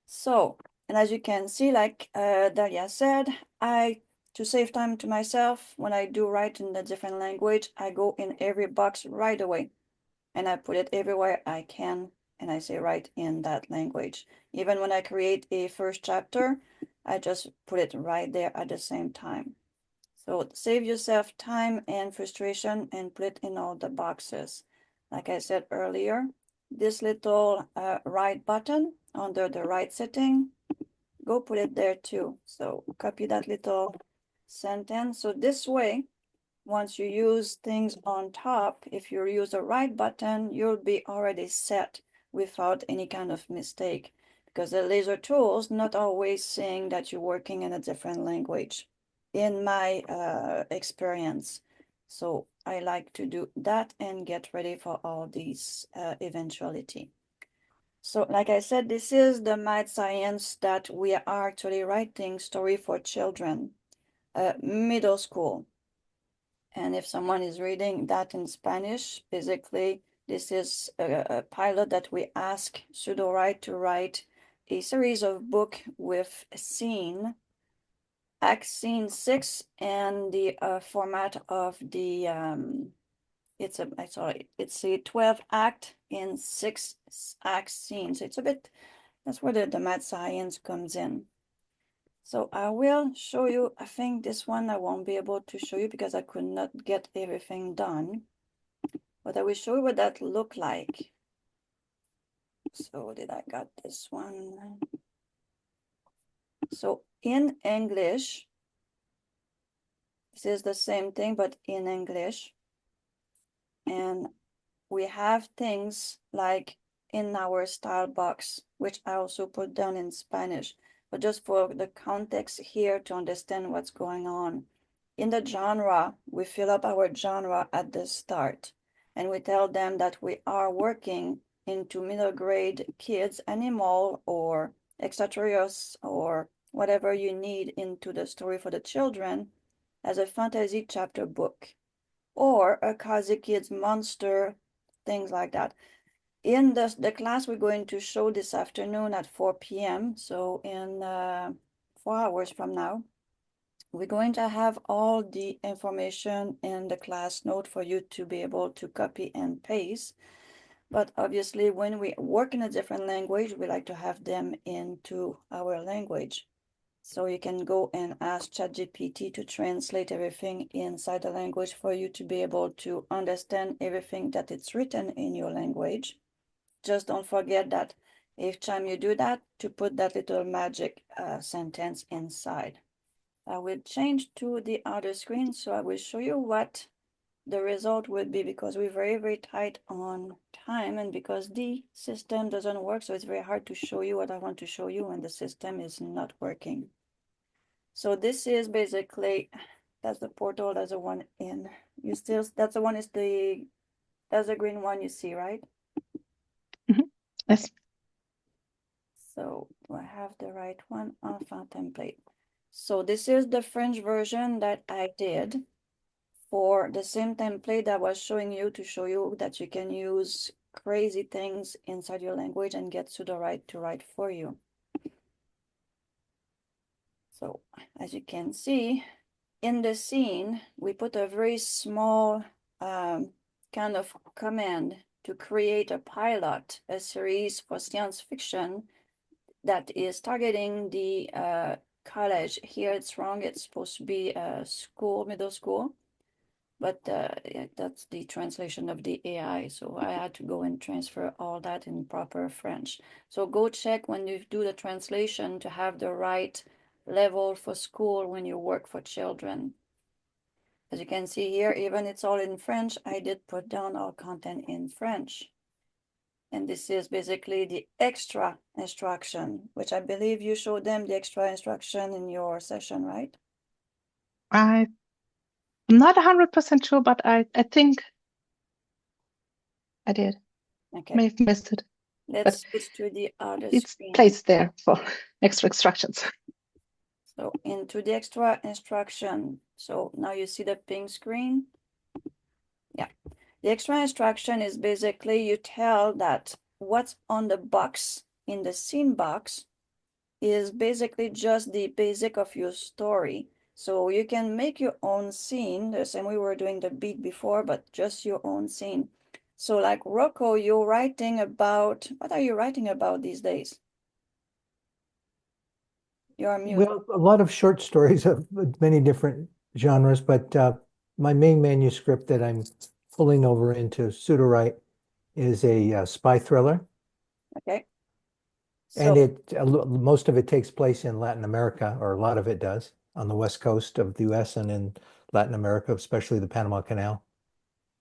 So, and as you can see, like Dahlia said, to save time to myself, when I do write in a different language, I go in every box right away. And I put it everywhere I can. And I say write in that language. Even when I create a first chapter, I just put it right there at the same time. So save yourself time and frustration and put it in all the boxes. Like I said earlier, this little right button under the right setting, go put it there too. So copy that little sentence. So this way, once you use things on top, if you use the right button, you'll be already set without any kind of mistake, because the laser tools not always saying that you're working in a different language. In my experience. So I like to do that and get ready for all these eventuality. So like I said, this is the mad science that we are actually writing story for children, middle school. And if someone is reading that in Spanish, basically this is a pilot that we ask Sudowrite to write a series of book with a scene, Act Scene 6, and the format of the it's a 12 act in 6 act scenes. It's a bit, that's where the mad science comes in. So I will show you, I think this one I won't be able to show you because I could not get everything done, but I will show you what that look like. So did I got this one? So in English, this is the same thing, but in English. And we have things like in our style box, which I also put down in Spanish, but just for the context here to understand what's going on. In the genre, we fill up our genre at the start, and we tell them that we are working into middle grade kids, animal, or extraterrestrials, or whatever you need into the story for the children as a fantasy chapter book, or a cozy kids monster, things like that. In the class we're going to show this afternoon at 4 p.m. So in 4 hours from now, we're going to have all the information in the class note for you to be able to copy and paste. But obviously, when we work in a different language, we like to have them into our language. So you can go and ask ChatGPT to translate everything inside the language for you to be able to understand everything that it's written in your language. Just don't forget that each time you do that, to put that little magic sentence inside. I will change to the other screen, so I will show you what the result would be, because we're very, very tight on time, and because the system doesn't work, so it's very hard to show you what I want to show you when the system is not working. So this is basically, that's the portal, that's the one in, you still, that's the one is the, that's the green one you see, right? Yes. So do I have the right one? Enfin template. So this is the French version that I did for the same template that I was showing you, to show you that you can use crazy things inside your language and get Sudowrite to write for you. So as you can see, in the scene, we put a very small kind of command to create a pilot, a series for science fiction that is targeting the college. Here it's wrong, it's supposed to be a school, middle school. But yeah, that's the translation of the AI. So I had to go and transfer all that in proper French. So go check when you do the translation to have the right level for school when you work for children. As you can see here, even it's all in French, I did put down all content in French. And this is basically the extra instruction, which I believe you showed them the extra instruction in your session, right? I'm not 100% sure, but I think I did. Okay. May have missed it. Let's switch to the other It's screen. placed there for extra instructions. So into the extra instruction. So now you see the pink screen. Yeah. The extra instruction is basically you tell that what's on the box in the scene box is basically just the basic of your story. So you can make your own scene, the same way we were doing the beat before, but just your own scene. So like Rocco, you're writing about, what are you writing about these days? You're mute. Well, a lot of short stories of many different genres, but my main manuscript that I'm pulling over into Sudowrite is a spy thriller. Okay. And So, most of it takes place in Latin America, or a lot of it does, on the west coast of the US and in Latin America, especially the Panama Canal.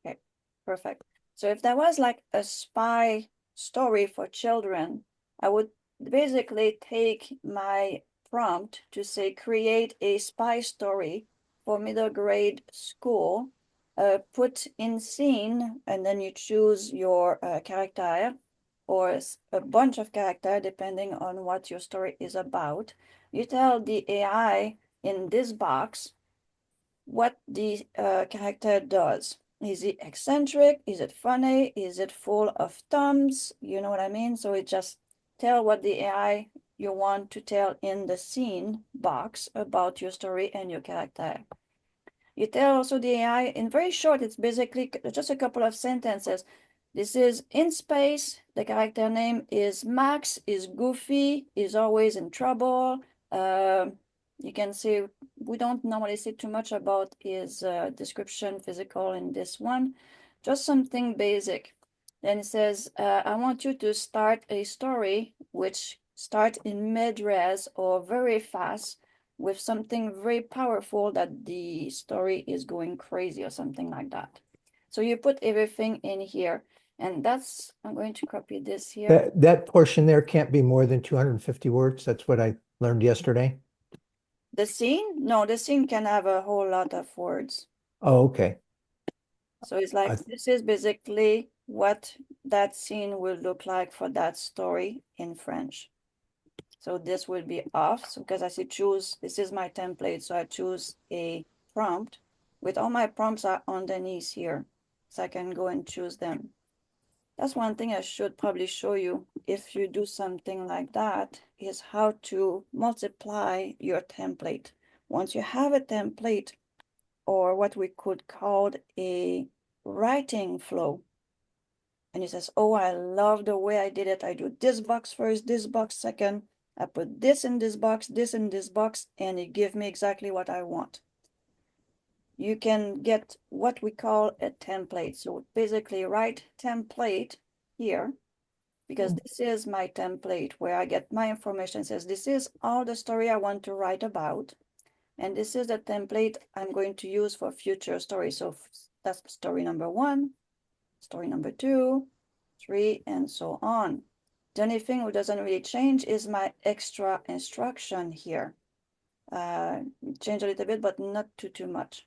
okay, perfect. So if that was like a spy story for children, I would basically take my prompt to say, create a spy story for middle grade school, put in scene, and then you choose your character or a bunch of character, depending on what your story is about. You tell the AI in this box what the character does. Is it eccentric? Is it funny? Is it full of thumbs? You know what I mean? So it just tell what the AI you want to tell in the scene box about your story and your character. You tell also the AI in very short, it's basically just a couple of sentences. This is in space. The character name is Max, is goofy, is always in trouble. You can see we don't normally say too much about his description, physical in this one, just something basic. Then it says, I want you to start a story which start in mid-res or very fast with something very powerful that the story is going crazy or something like that. So you put everything in here. And that's, I'm going to copy this here. That portion there can't be more than 250 words. That's what I learned yesterday. The scene? No, the scene can have a whole lot of words. Oh, okay. So it's like, this is basically what that scene will look like for that story in French. So this will be off. So because I say choose, this is my template. So I choose a prompt with all my prompts are underneath here. So I can go and choose them. That's one thing I should probably show you if you do something like that, is how to multiply your template. Once you have a template, or what we could call a writing flow, and it says, oh, I love the way I did it. I do this box first, this box second. I put this in this box, this in this box, and it gives me exactly what I want. You can get what we call a template. So basically write template here, because this is my template where I get my information. It says this is all the story I want to write about. And this is the template I'm going to use for future stories. So That's story number 1, story number 2, 3, and so on. The only thing that doesn't really change is my extra instruction here. Change a little bit, but not too much.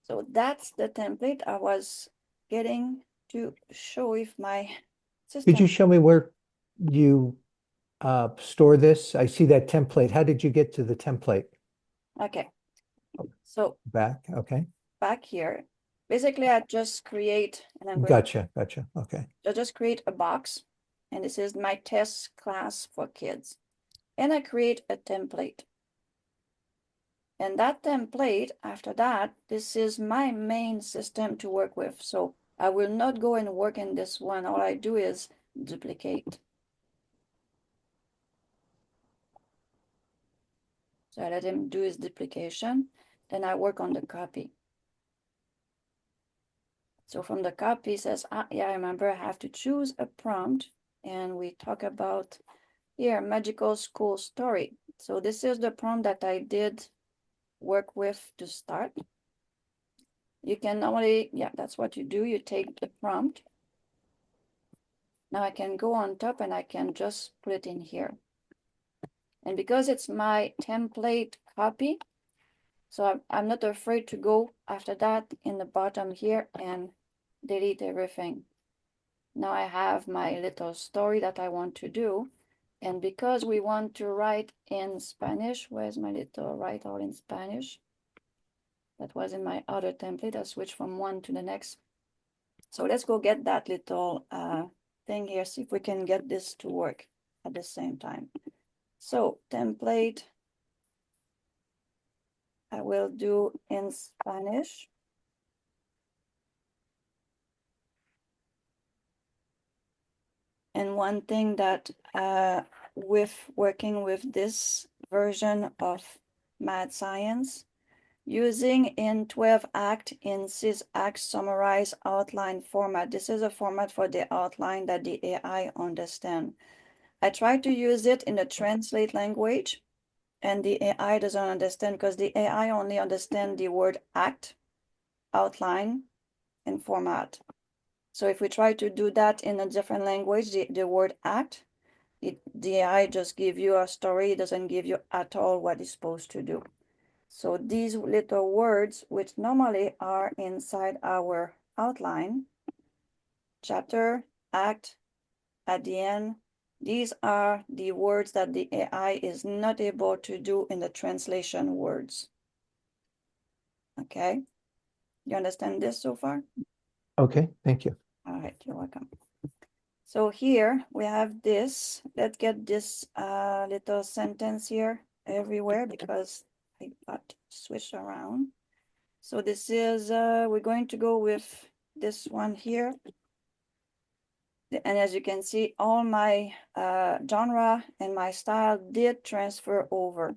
So that's the template I was getting to show if my system. Could you show me where you store this? I see that template. How did you get to the template? Okay. So Back, okay. back here, basically I just create, and I'm going Gotcha, okay. I just create a box, and this is my test class for kids. And I create a template. And that template, after that, this is my main system to work with. So I will not go and work in this one. All I do is duplicate. So I let him do his duplication. Then I work on the copy. So from the copy, it says, yeah, I remember I have to choose a prompt. And we talk about here, magical school story. So this is the prompt that I did work with to start. You can normally, yeah, that's what you do. You take the prompt. Now I can go on top and I can just put it in here. And because it's my template copy, so I'm not afraid to go after that in the bottom here and delete everything. Now I have my little story that I want to do. And because we want to write in Spanish, where's my little write all in Spanish? That was in my other template. I switched from one to the next. So let's go get that little thing here, see if we can get this to work at the same time. So template, I will do in Spanish. And one thing that with working with this version of Mad Science, using in 12 act in 6 act summarize outline format. This is a format for the outline that the AI understand. I try to use it in the translate language, and the AI doesn't understand because the AI only understand the word act, outline, and format. So if we try to do that in a different language, the word act, the AI just give you a story, it doesn't give you at all what it's supposed to do. So these little words, which normally are inside our outline, chapter, act, at the end, these are the words that the AI is not able to do in the translation words. Okay, you understand this so far? Okay, thank you. All right, you're welcome. So here we have this. Let's get this little sentence here everywhere because I got switched around. So this is, we're going to go with this one here. And as you can see, all my genre and my style did transfer over.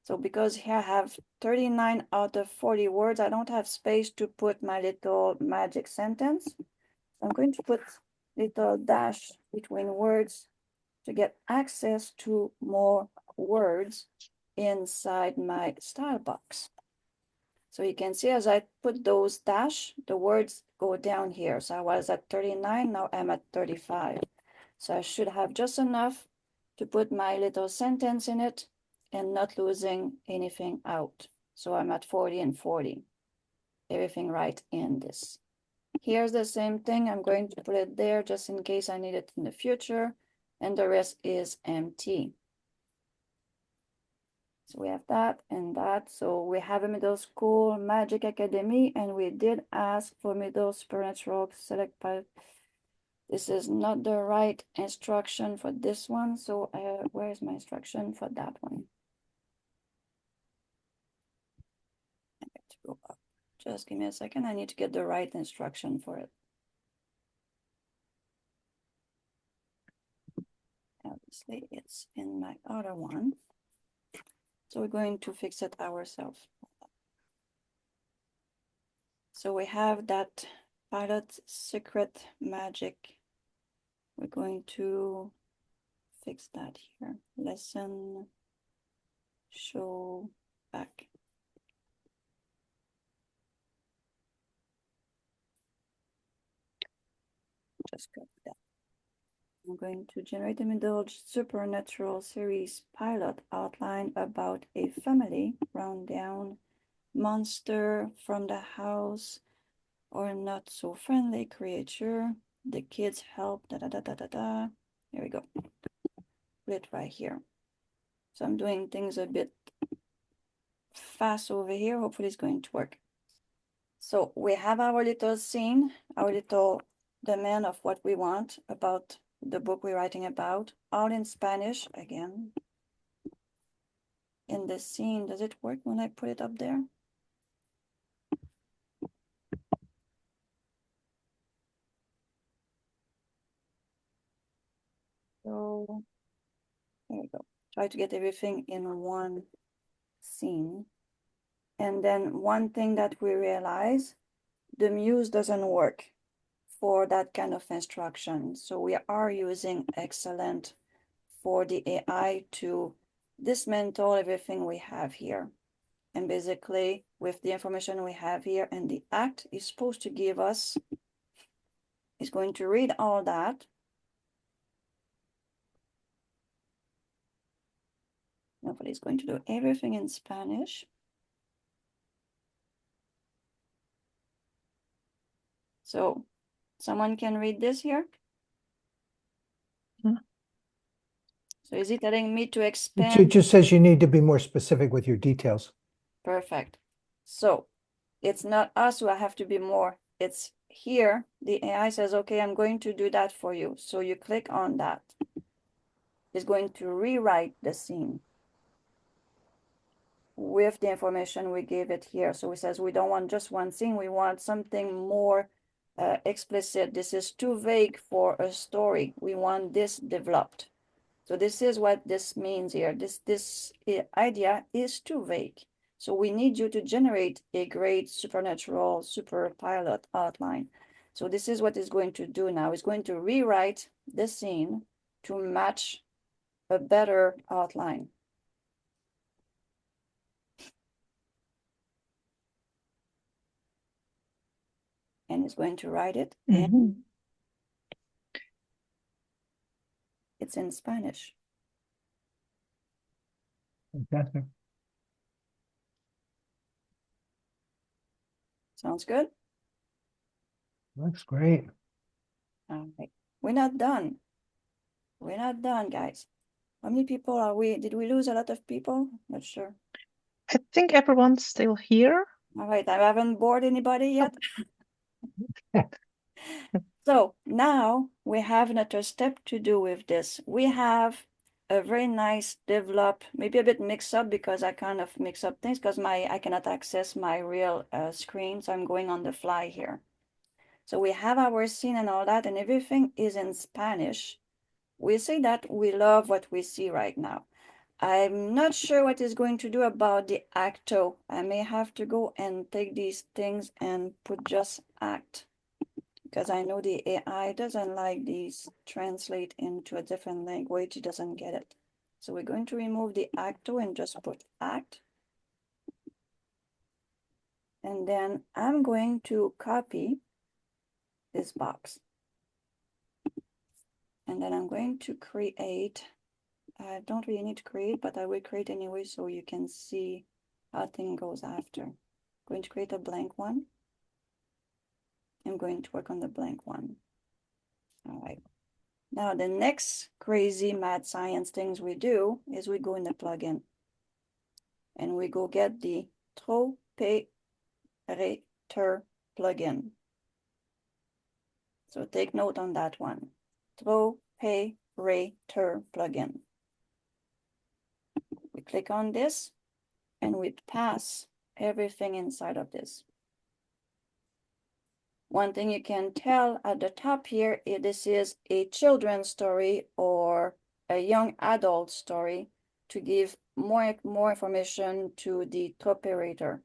So because here I have 39 out of 40 words, I don't have space to put my little magic sentence. So I'm going to put little dash between words to get access to more words inside my style box. So you can see as I put those dash, the words go down here. So I was at 39, now I'm at 35. So I should have just enough to put my little sentence in it and not losing anything out. So I'm at 40 and 40, everything right in this. Here's the same thing. I'm going to put it there just in case I need it in the future. And the rest is empty. So we have that and that. So we have a middle school magic academy, and we did ask for middle supernatural select part. This is not the right instruction for this one. So where is my instruction for that one? I have to go up. Just give me a second. I need to get the right instruction for it. Obviously, it's in my other one. So we're going to fix it ourselves. So we have that pilot secret magic. We're going to fix that here. Lesson, show back. just copy that. I'm going to generate a middle supernatural series pilot outline about a family, round down monster from the house or not so friendly creature. The kids help, da da da da da da. There we go. Put it right here. So I'm doing things a bit fast over here. Hopefully it's going to work. So we have our little scene, our little demand of what we want about the book we're writing about, all in Spanish again. In the scene, does it work when I put it up there? So there we go. Try to get everything in one scene. And then one thing that we realize, the Muse doesn't work for that kind of instruction. So we are using Excellent for the AI to dismantle everything we have here. And basically, with the information we have here and the act is supposed to give us, is going to read all that. Nobody's going to do everything in Spanish. So someone can read this here. Hmm. So is he telling me to It expand? just says you need to be more specific with your details. Perfect. So it's not us who have to be more. It's here. The AI says, okay, I'm going to do that for you. So you click on that. It's going to rewrite the scene with the information we gave it here. So it says we don't want just one scene. We want something more explicit. This is too vague for a story. We want this developed. So this is what this means here. This idea is too vague. So we need you to generate a great supernatural super pilot outline. So this is what it's going to do now. It's going to rewrite the scene to match a better outline. And it's going to write it. And it's in Spanish. Fantastic. Sounds good? Looks great. All right. We're not done. We're not done, guys. How many people are we? Did we lose a lot of people? Not sure. I think everyone's still here. All right, I haven't bored anybody yet. So now we have another step to do with this. We have a very nice develop, maybe a bit mix up because I kind of mix up things because I cannot access my real screen. So I'm going on the fly here. So we have our scene and all that and everything is in Spanish. We say that we love what we see right now. I'm not sure what it's going to do about the acto. I may have to go and take these things and put just act because I know the AI doesn't like these translate into a different language. It doesn't get it. So we're going to remove the acto and just put act. And then I'm going to copy this box. And then I'm going to create, I don't really need to create, but I will create anyway so you can see how thing goes after. I'm going to create a blank one. I'm going to work on the blank one. All right. Now the next crazy mad science things we do is we go in the plugin and we go get the Trop-Pay plugin. So take note on that one. Trop-Pay plugin. We click on this and we pass everything inside of this. One thing you can tell at the top here is this is a children's story or a young adult story to give more information to the operator.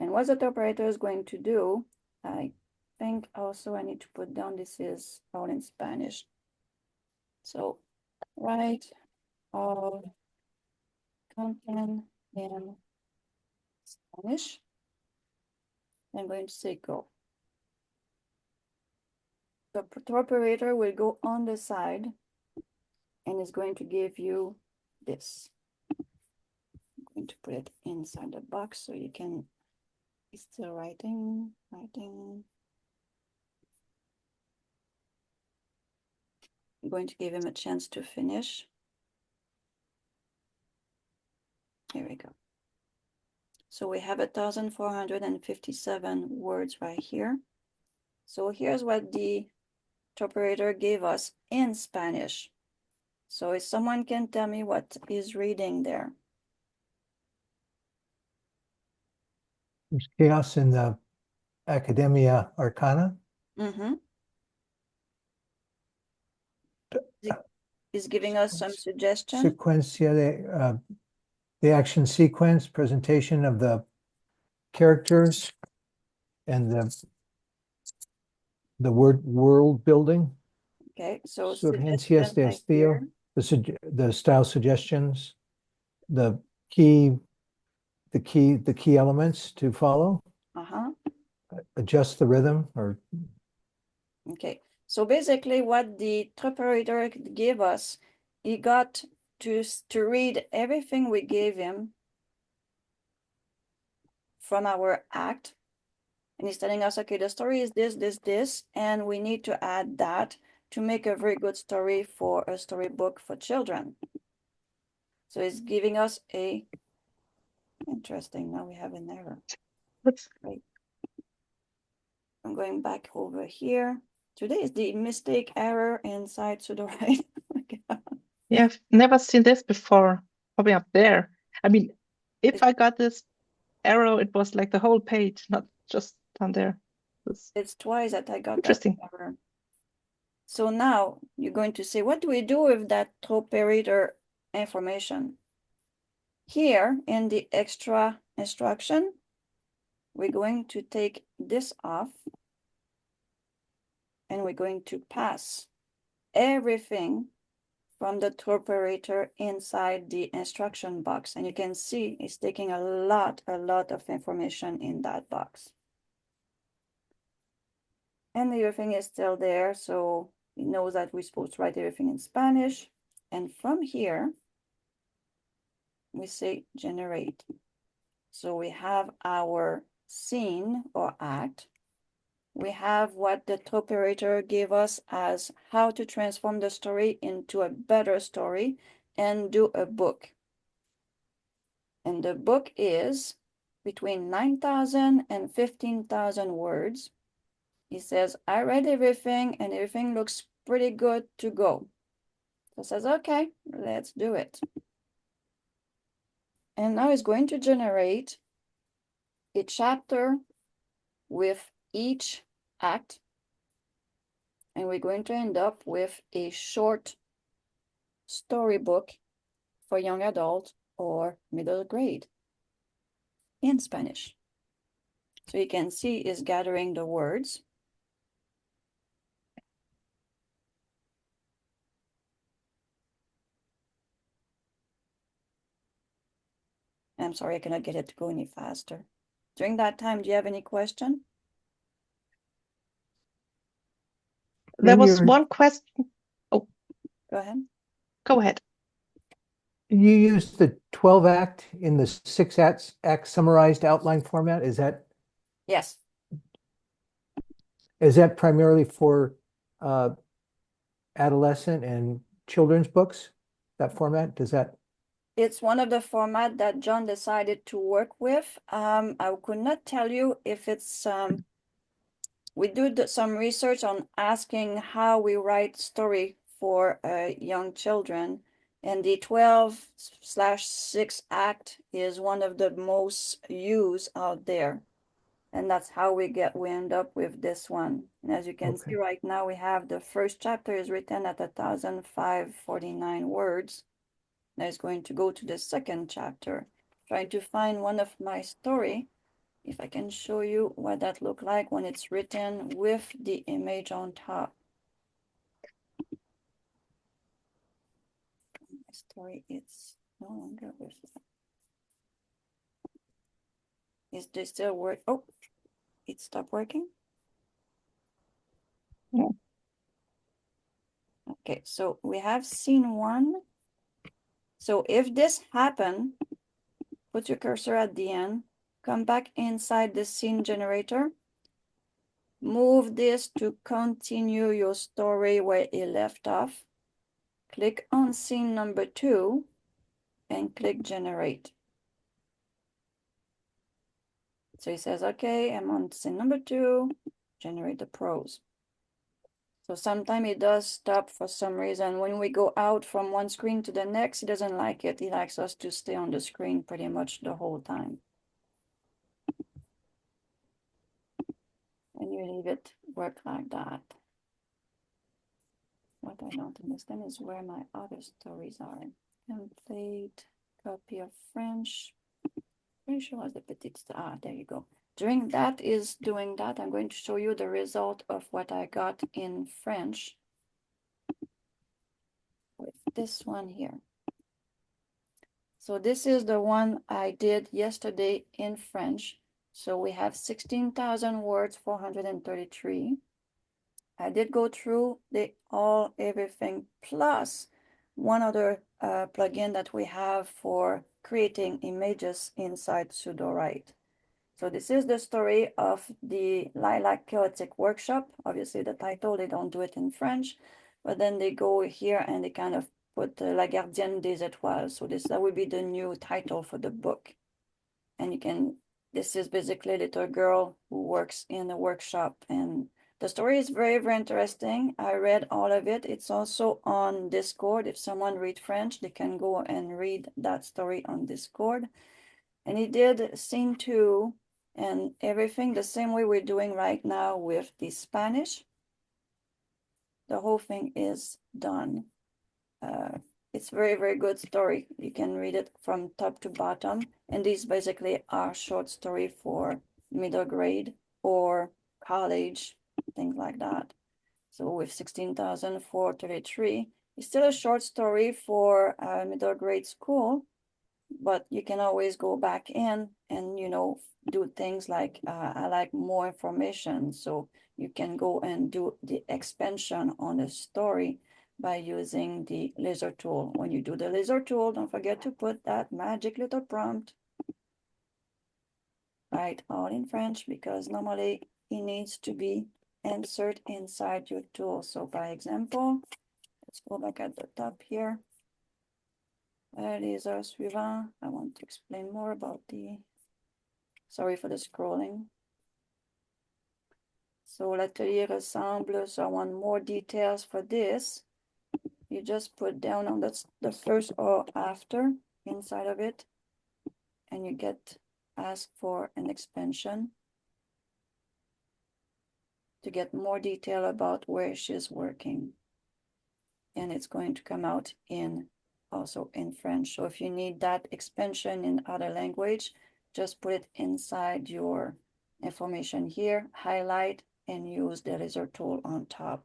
And what the operator is going to do, I think also I need to put down this is all in Spanish. So write all content in Spanish. I'm going to say go. the operator will go on the side and is going to give you this. I'm going to put it inside the box so you can, it's still writing. I'm going to give him a chance to finish. Here we go. So we have 1,457 words right here. So here's what the operator gave us in Spanish. So if someone can tell me what is reading there. There's chaos in the Academia Arcana. Mm-hmm. Is giving us some suggestions. Sequencia the action sequence, presentation of the characters, and the world building. Okay, so Sugerencias de right estilo, here. the style suggestions, the key elements to follow. Uh-huh. Adjust the rhythm, or Okay, so basically what the operator gave us, he got to read everything we gave him from our act. And he's telling us, okay, the story is this, and we need to add that to make a very good story for a storybook for children. So it's giving us a, interesting, now we have an error. That's Right. I'm going back over here. Today is the mistake error inside Sudowrite. yeah, I've never seen this before. Probably up there. I mean, if I got this arrow, it was like the whole page, not just down there. It's twice that I got that Interesting. error. So now you're going to say, what do we do with that operator information? Here in the extra instruction, we're going to take this off and we're going to pass everything from the operator inside the instruction box. And you can see it's taking a lot of information in that box. And the everything is still there, so it knows that we're supposed to write everything in Spanish. And from here, we say generate. So we have our scene or act. We have what the operator gave us as how to transform the story into a better story and do a book. And the book is between 9,000 and 15,000 words. He says, I read everything and everything looks pretty good to go. So says, okay, let's do it. And now it's going to generate a chapter with each act. And we're going to end up with a short storybook for young adult or middle grade in Spanish. So you can see it's gathering the words. I'm sorry, I cannot get it to go any faster. During that time, do you have any question? There was one question. Oh, go ahead. Go ahead. You use the 12 act in the 6 act summarized outline format. Is that? Yes. Is that primarily for adolescent and children's books? That format, does that? It's one of the format that John decided to work with. I could not tell you if it's, we do some research on asking how we write story for young children. And the 12/6 act is one of the most used out there. And that's how we end up with this one. And as you can see right now, we have the first chapter is written at 1,549 words. Now it's going to go to the second chapter, trying to find one of my story. If I can show you what that look like when it's written with the image on top. My story, it's no longer with that. Is this still work? Oh, it stopped working. Yeah. Okay, so we have scene 1. So if this happened, put your cursor at the end, come back inside the scene generator, move this to continue your story where it left off, click on scene number 2, and click generate. So it says, okay, I'm on scene number 2, generate the prose. So sometimes it does stop for some reason. When we go out from one screen to the next, it doesn't like it. It likes us to stay on the screen pretty much the whole time. And you leave it work like that. What I don't understand is where my other stories are. Template, copy of French. Pretty sure was the petite star. There you go. During that is doing that, I'm going to show you the result of what I got in French with this one here. So this is the one I did yesterday in French. So we have 16,000 words, 433. I did go through everything plus one other plugin that we have for creating images inside Sudowrite. So this is the story of the Lilac Chaotic Workshop. Obviously the title, they don't do it in French, but then they go here and they kind of put La Gardienne des Étoiles. So that would be the new title for the book. And this is basically a little girl who works in a workshop, and the story is very, very interesting. I read all of it. It's also on Discord. If someone reads French, they can go and read that story on Discord. And he did scene 2 and everything the same way we're doing right now with the Spanish. The whole thing is done. It's very, very good story. You can read it from top to bottom. And these basically are short story for middle grade or college, things like that. So with 16,433, it's still a short story for middle grade school, but you can always go back in and, you know, do things like I like more information. So you can go and do the expansion on the story by using the laser tool. When you do the laser tool, don't forget to put that magic little prompt, right, all in French, because normally it needs to be inserted inside your tool. So by example, let's go back at the top here. Laser suivant. I want to explain more about sorry for the scrolling. So l'atelier ressemble, so I want more details for this. You just put down on the first or after inside of it, and you get asked for an expansion to get more detail about where she's working. And it's going to come out also in French. So if you need that expansion in other language, just put it inside your information here, highlight, and use the laser tool on top.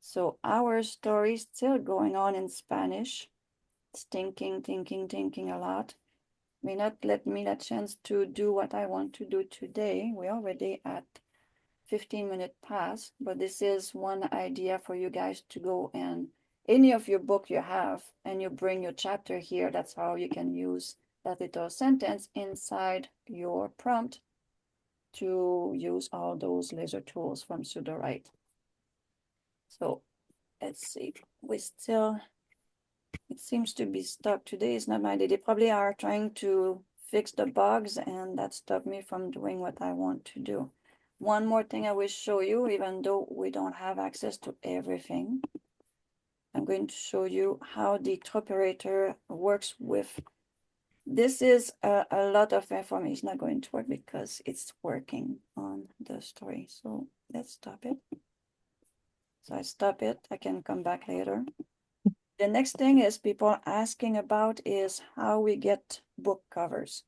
So our story is still going on in Spanish. It's thinking a lot. May not let me a chance to do what I want to do today. We're already at 15 minutes past, but this is one idea for you guys to go and any of your book you have, and you bring your chapter here. That's how you can use that little sentence inside your prompt to use all those laser tools from Sudowrite. So let's see, it seems to be stuck. Today is not my day. They probably are trying to fix the bugs, and that stopped me from doing what I want to do. One more thing I will show you, even though we don't have access to everything. I'm going to show you how the operator works with. This is a lot of information. It's not going to work because it's working on the story. So let's stop it. So I stop it. I can come back later. The next thing is people asking about is how we get book covers.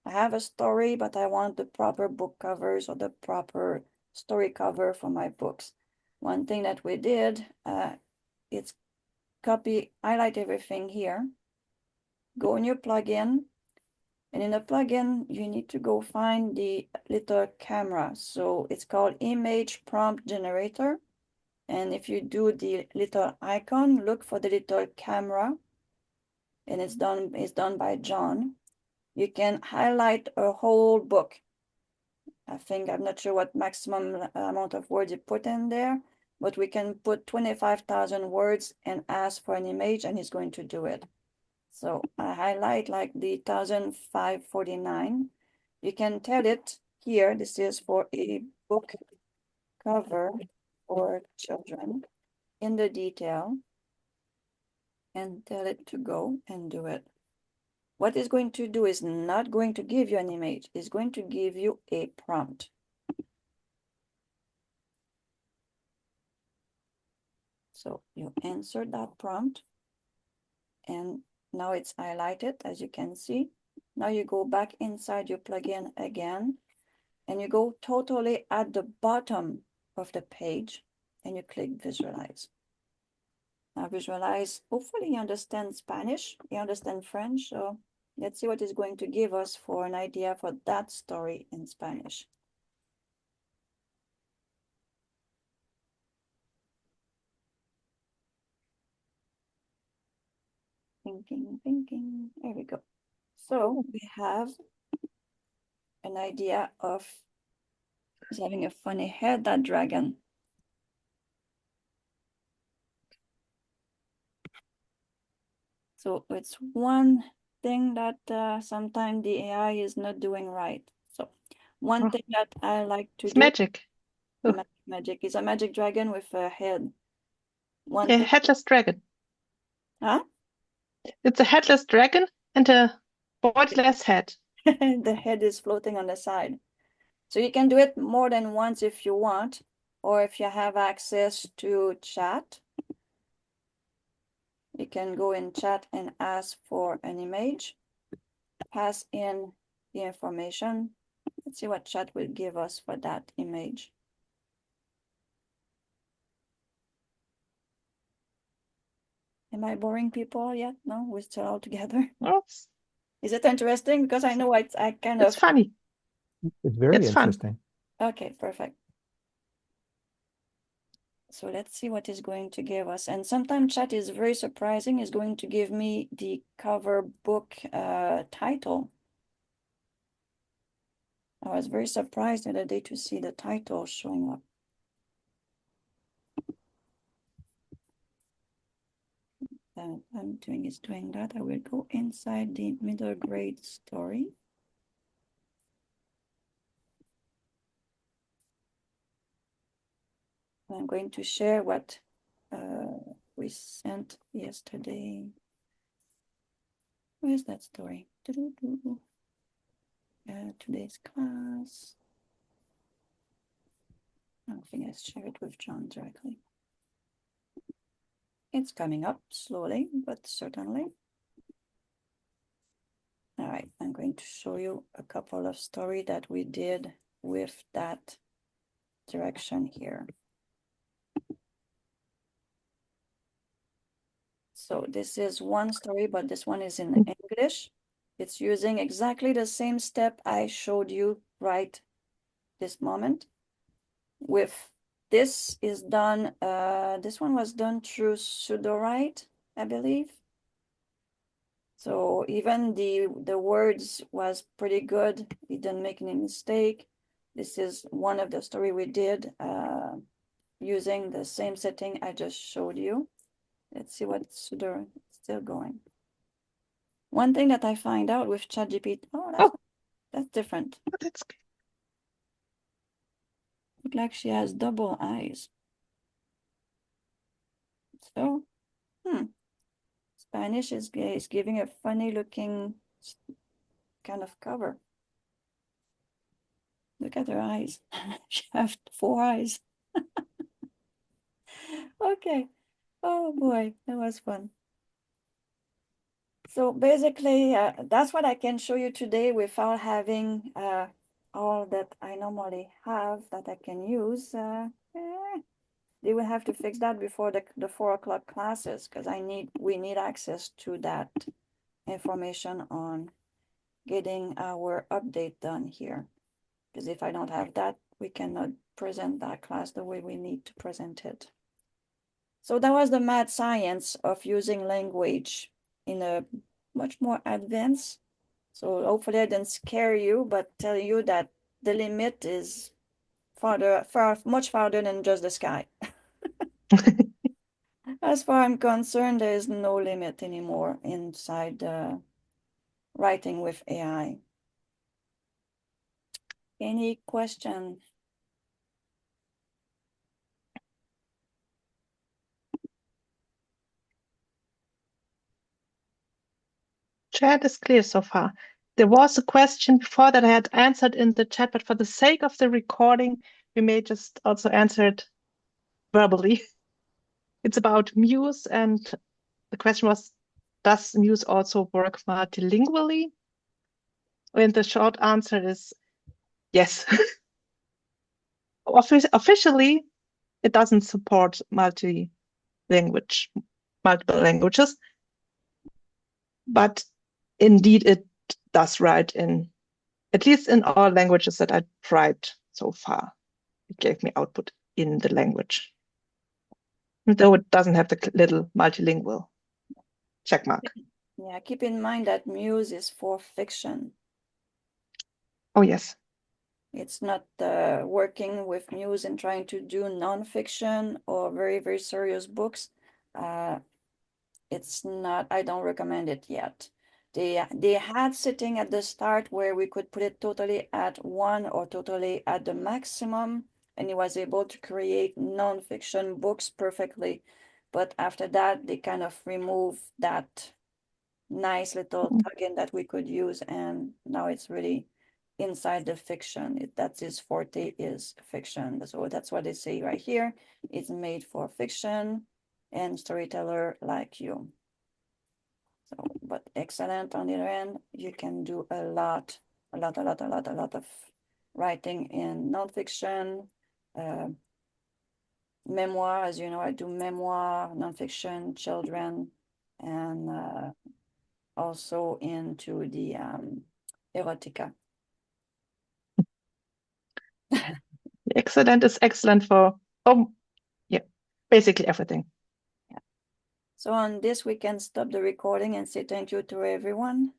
I have a story, but I want the proper book covers or the proper story cover for my books. One thing that we did, it's highlight everything here, go in your plugin, and in the plugin, you need to go find the little camera. So it's called Image Prompt Generator. And if you do the little icon, look for the little camera, and it's done by John. You can highlight a whole book. I'm not sure what maximum amount of words you put in there, but we can put 25,000 words and ask for an image, and he's going to do it. So I highlight like the 1,549. You can tell it here, this is for a book cover for children in the detail, and tell it to go and do it. What it's going to do is not going to give you an image, it's going to give you a prompt. So you answer that prompt, and now it's highlighted, as you can see. Now you go back inside your plugin again, and you go totally at the bottom of the page, and you click visualize. Now visualize, hopefully you understand Spanish, you understand French, so let's see what it's going to give us for an idea for that story in Spanish. Thinking, there we go. So we have an idea of, he's having a funny head, that dragon. So it's one thing that sometimes the AI is not doing right. So one thing that I like to It's do. magic. Oh. Magic is a magic dragon with a head. One A thing. headless dragon. Huh? It's a headless dragon and a voiceless head. The head is floating on the side. So you can do it more than once if you want, or if you have access to chat. You can go in chat and ask for an image, pass in the information. Let's see what chat will give us for that image. Am I boring people yet? No, we're still all together. Oh, Is it interesting? Because I know I kind it's of... funny. It's very It's fun. interesting. Okay, perfect. So let's see what is going to give us. And sometimes chat is very surprising. It's going to give me the cover book title. I was very surprised the other day to see the title showing up. I'm doing that. I will go inside the middle grade story. I'm going to share what we sent yesterday. Where's that story? Today's class. I don't think I share it with John directly. It's coming up slowly, but certainly. All right, I'm going to show you a couple of stories that we did with that direction here. So this is one story, but this one is in English. It's using exactly the same step I showed you right this moment. With this is done, this one was done through Sudowrite, I believe. So even the words was pretty good. We didn't make any mistake. This is one of the story we did using the same setting I just showed you. Let's see what Sudowrite is still going. One thing that I find out with ChatGPT, that's different. Oh, that's good. Look like she has double eyes. So, Spanish is giving a funny looking kind of cover. Look at her eyes. She has 4 eyes. Okay. Oh boy, that was fun. So basically, that's what I can show you today without having all that I normally have that I can use. They will have to fix that before the 4 o'clock classes, because we need access to that information on getting our update done here. Because if I don't have that, we cannot present that class the way we need to present it. So that was the mad science of using language in a much more advanced. So hopefully I didn't scare you, but tell you that the limit is much farther than just the sky. As far as I'm concerned, there is no limit anymore inside writing with AI. Any question? Chat is clear so far. There was a question before that I had answered in the chat, but for the sake of the recording, we may just also answer it verbally. It's about Muse, and the question was, does Muse also work multilingually? And the short answer is yes. Officially, it doesn't support multiple languages, but indeed it does write in, at least in all languages that I tried so far. It gave me output in the language, though it doesn't have the little multilingual check mark. Yeah, keep in mind that Muse is for fiction. Oh, yes. It's not working with Muse and trying to do nonfiction or very, very serious books. It's not, I don't recommend it yet. They had sitting at the start where we could put it totally at 1 or totally at the maximum, and it was able to create nonfiction books perfectly. But after that, they kind of removed that nice little plugin that we could use, and now it's really inside the fiction. That's his forte, is fiction. So that's what they say right here. It's made for fiction and storyteller like you. So, but excellent on the other end. You can do a lot of writing in nonfiction, memoir. As you know, I do memoir, nonfiction, children, and also into the erotica. Excellent is excellent for, basically everything. Yeah. So on this, we can stop the recording and say thank you to everyone.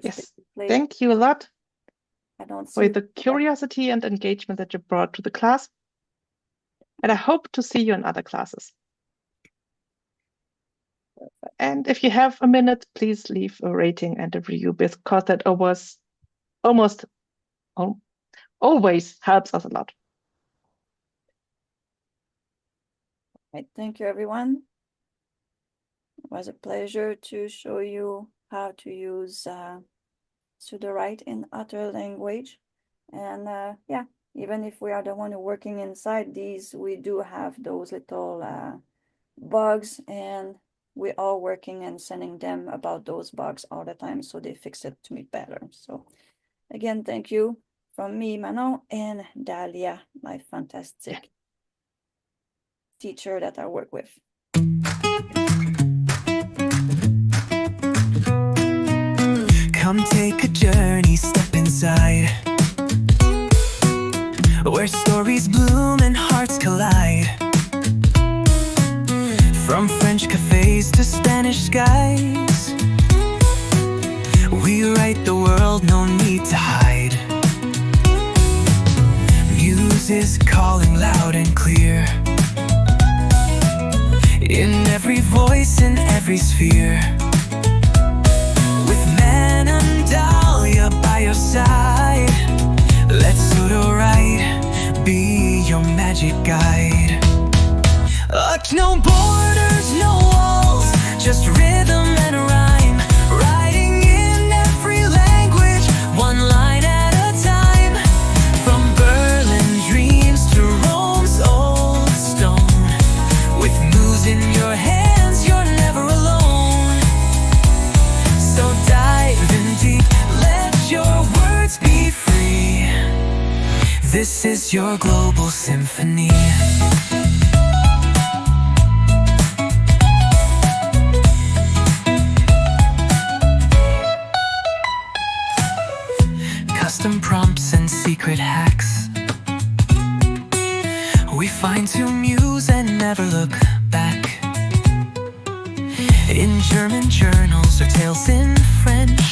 Yes, thank you a lot for the that. curiosity and engagement that you brought to the class. And I hope to see you in other classes. Perfect. And if you have a minute, please leave a rating and a review, because that was always helps us a lot. Right, thank you, everyone. It was a pleasure to show you how to use Sudowrite in other language. And yeah, even if we are the one working inside these, we do have those little bugs, and we're all working and sending them about those bugs all the time, so they fix it to me better. So again, thank you from me, Manon, and Dahlia, my fantastic teacher that I work with. Come take a journey, step inside, where stories bloom and hearts collide. From French cafes to Spanish skies, we write the world, no need to hide. Muse is calling loud and clear, in every voice, in every sphere. With Manon Dahlia by your side, let Sudowrite be your magic guide. No borders, no walls, just rhythm and rhyme, writing in every language, one line at a time. From Berlin dreams to Rome's old stone, with Muse in your hands, you're never alone. So dive in deep, let your words be free. This is your global symphony. Custom prompts and secret hacks, we find to Muse and never look back. in German journals or tales in French.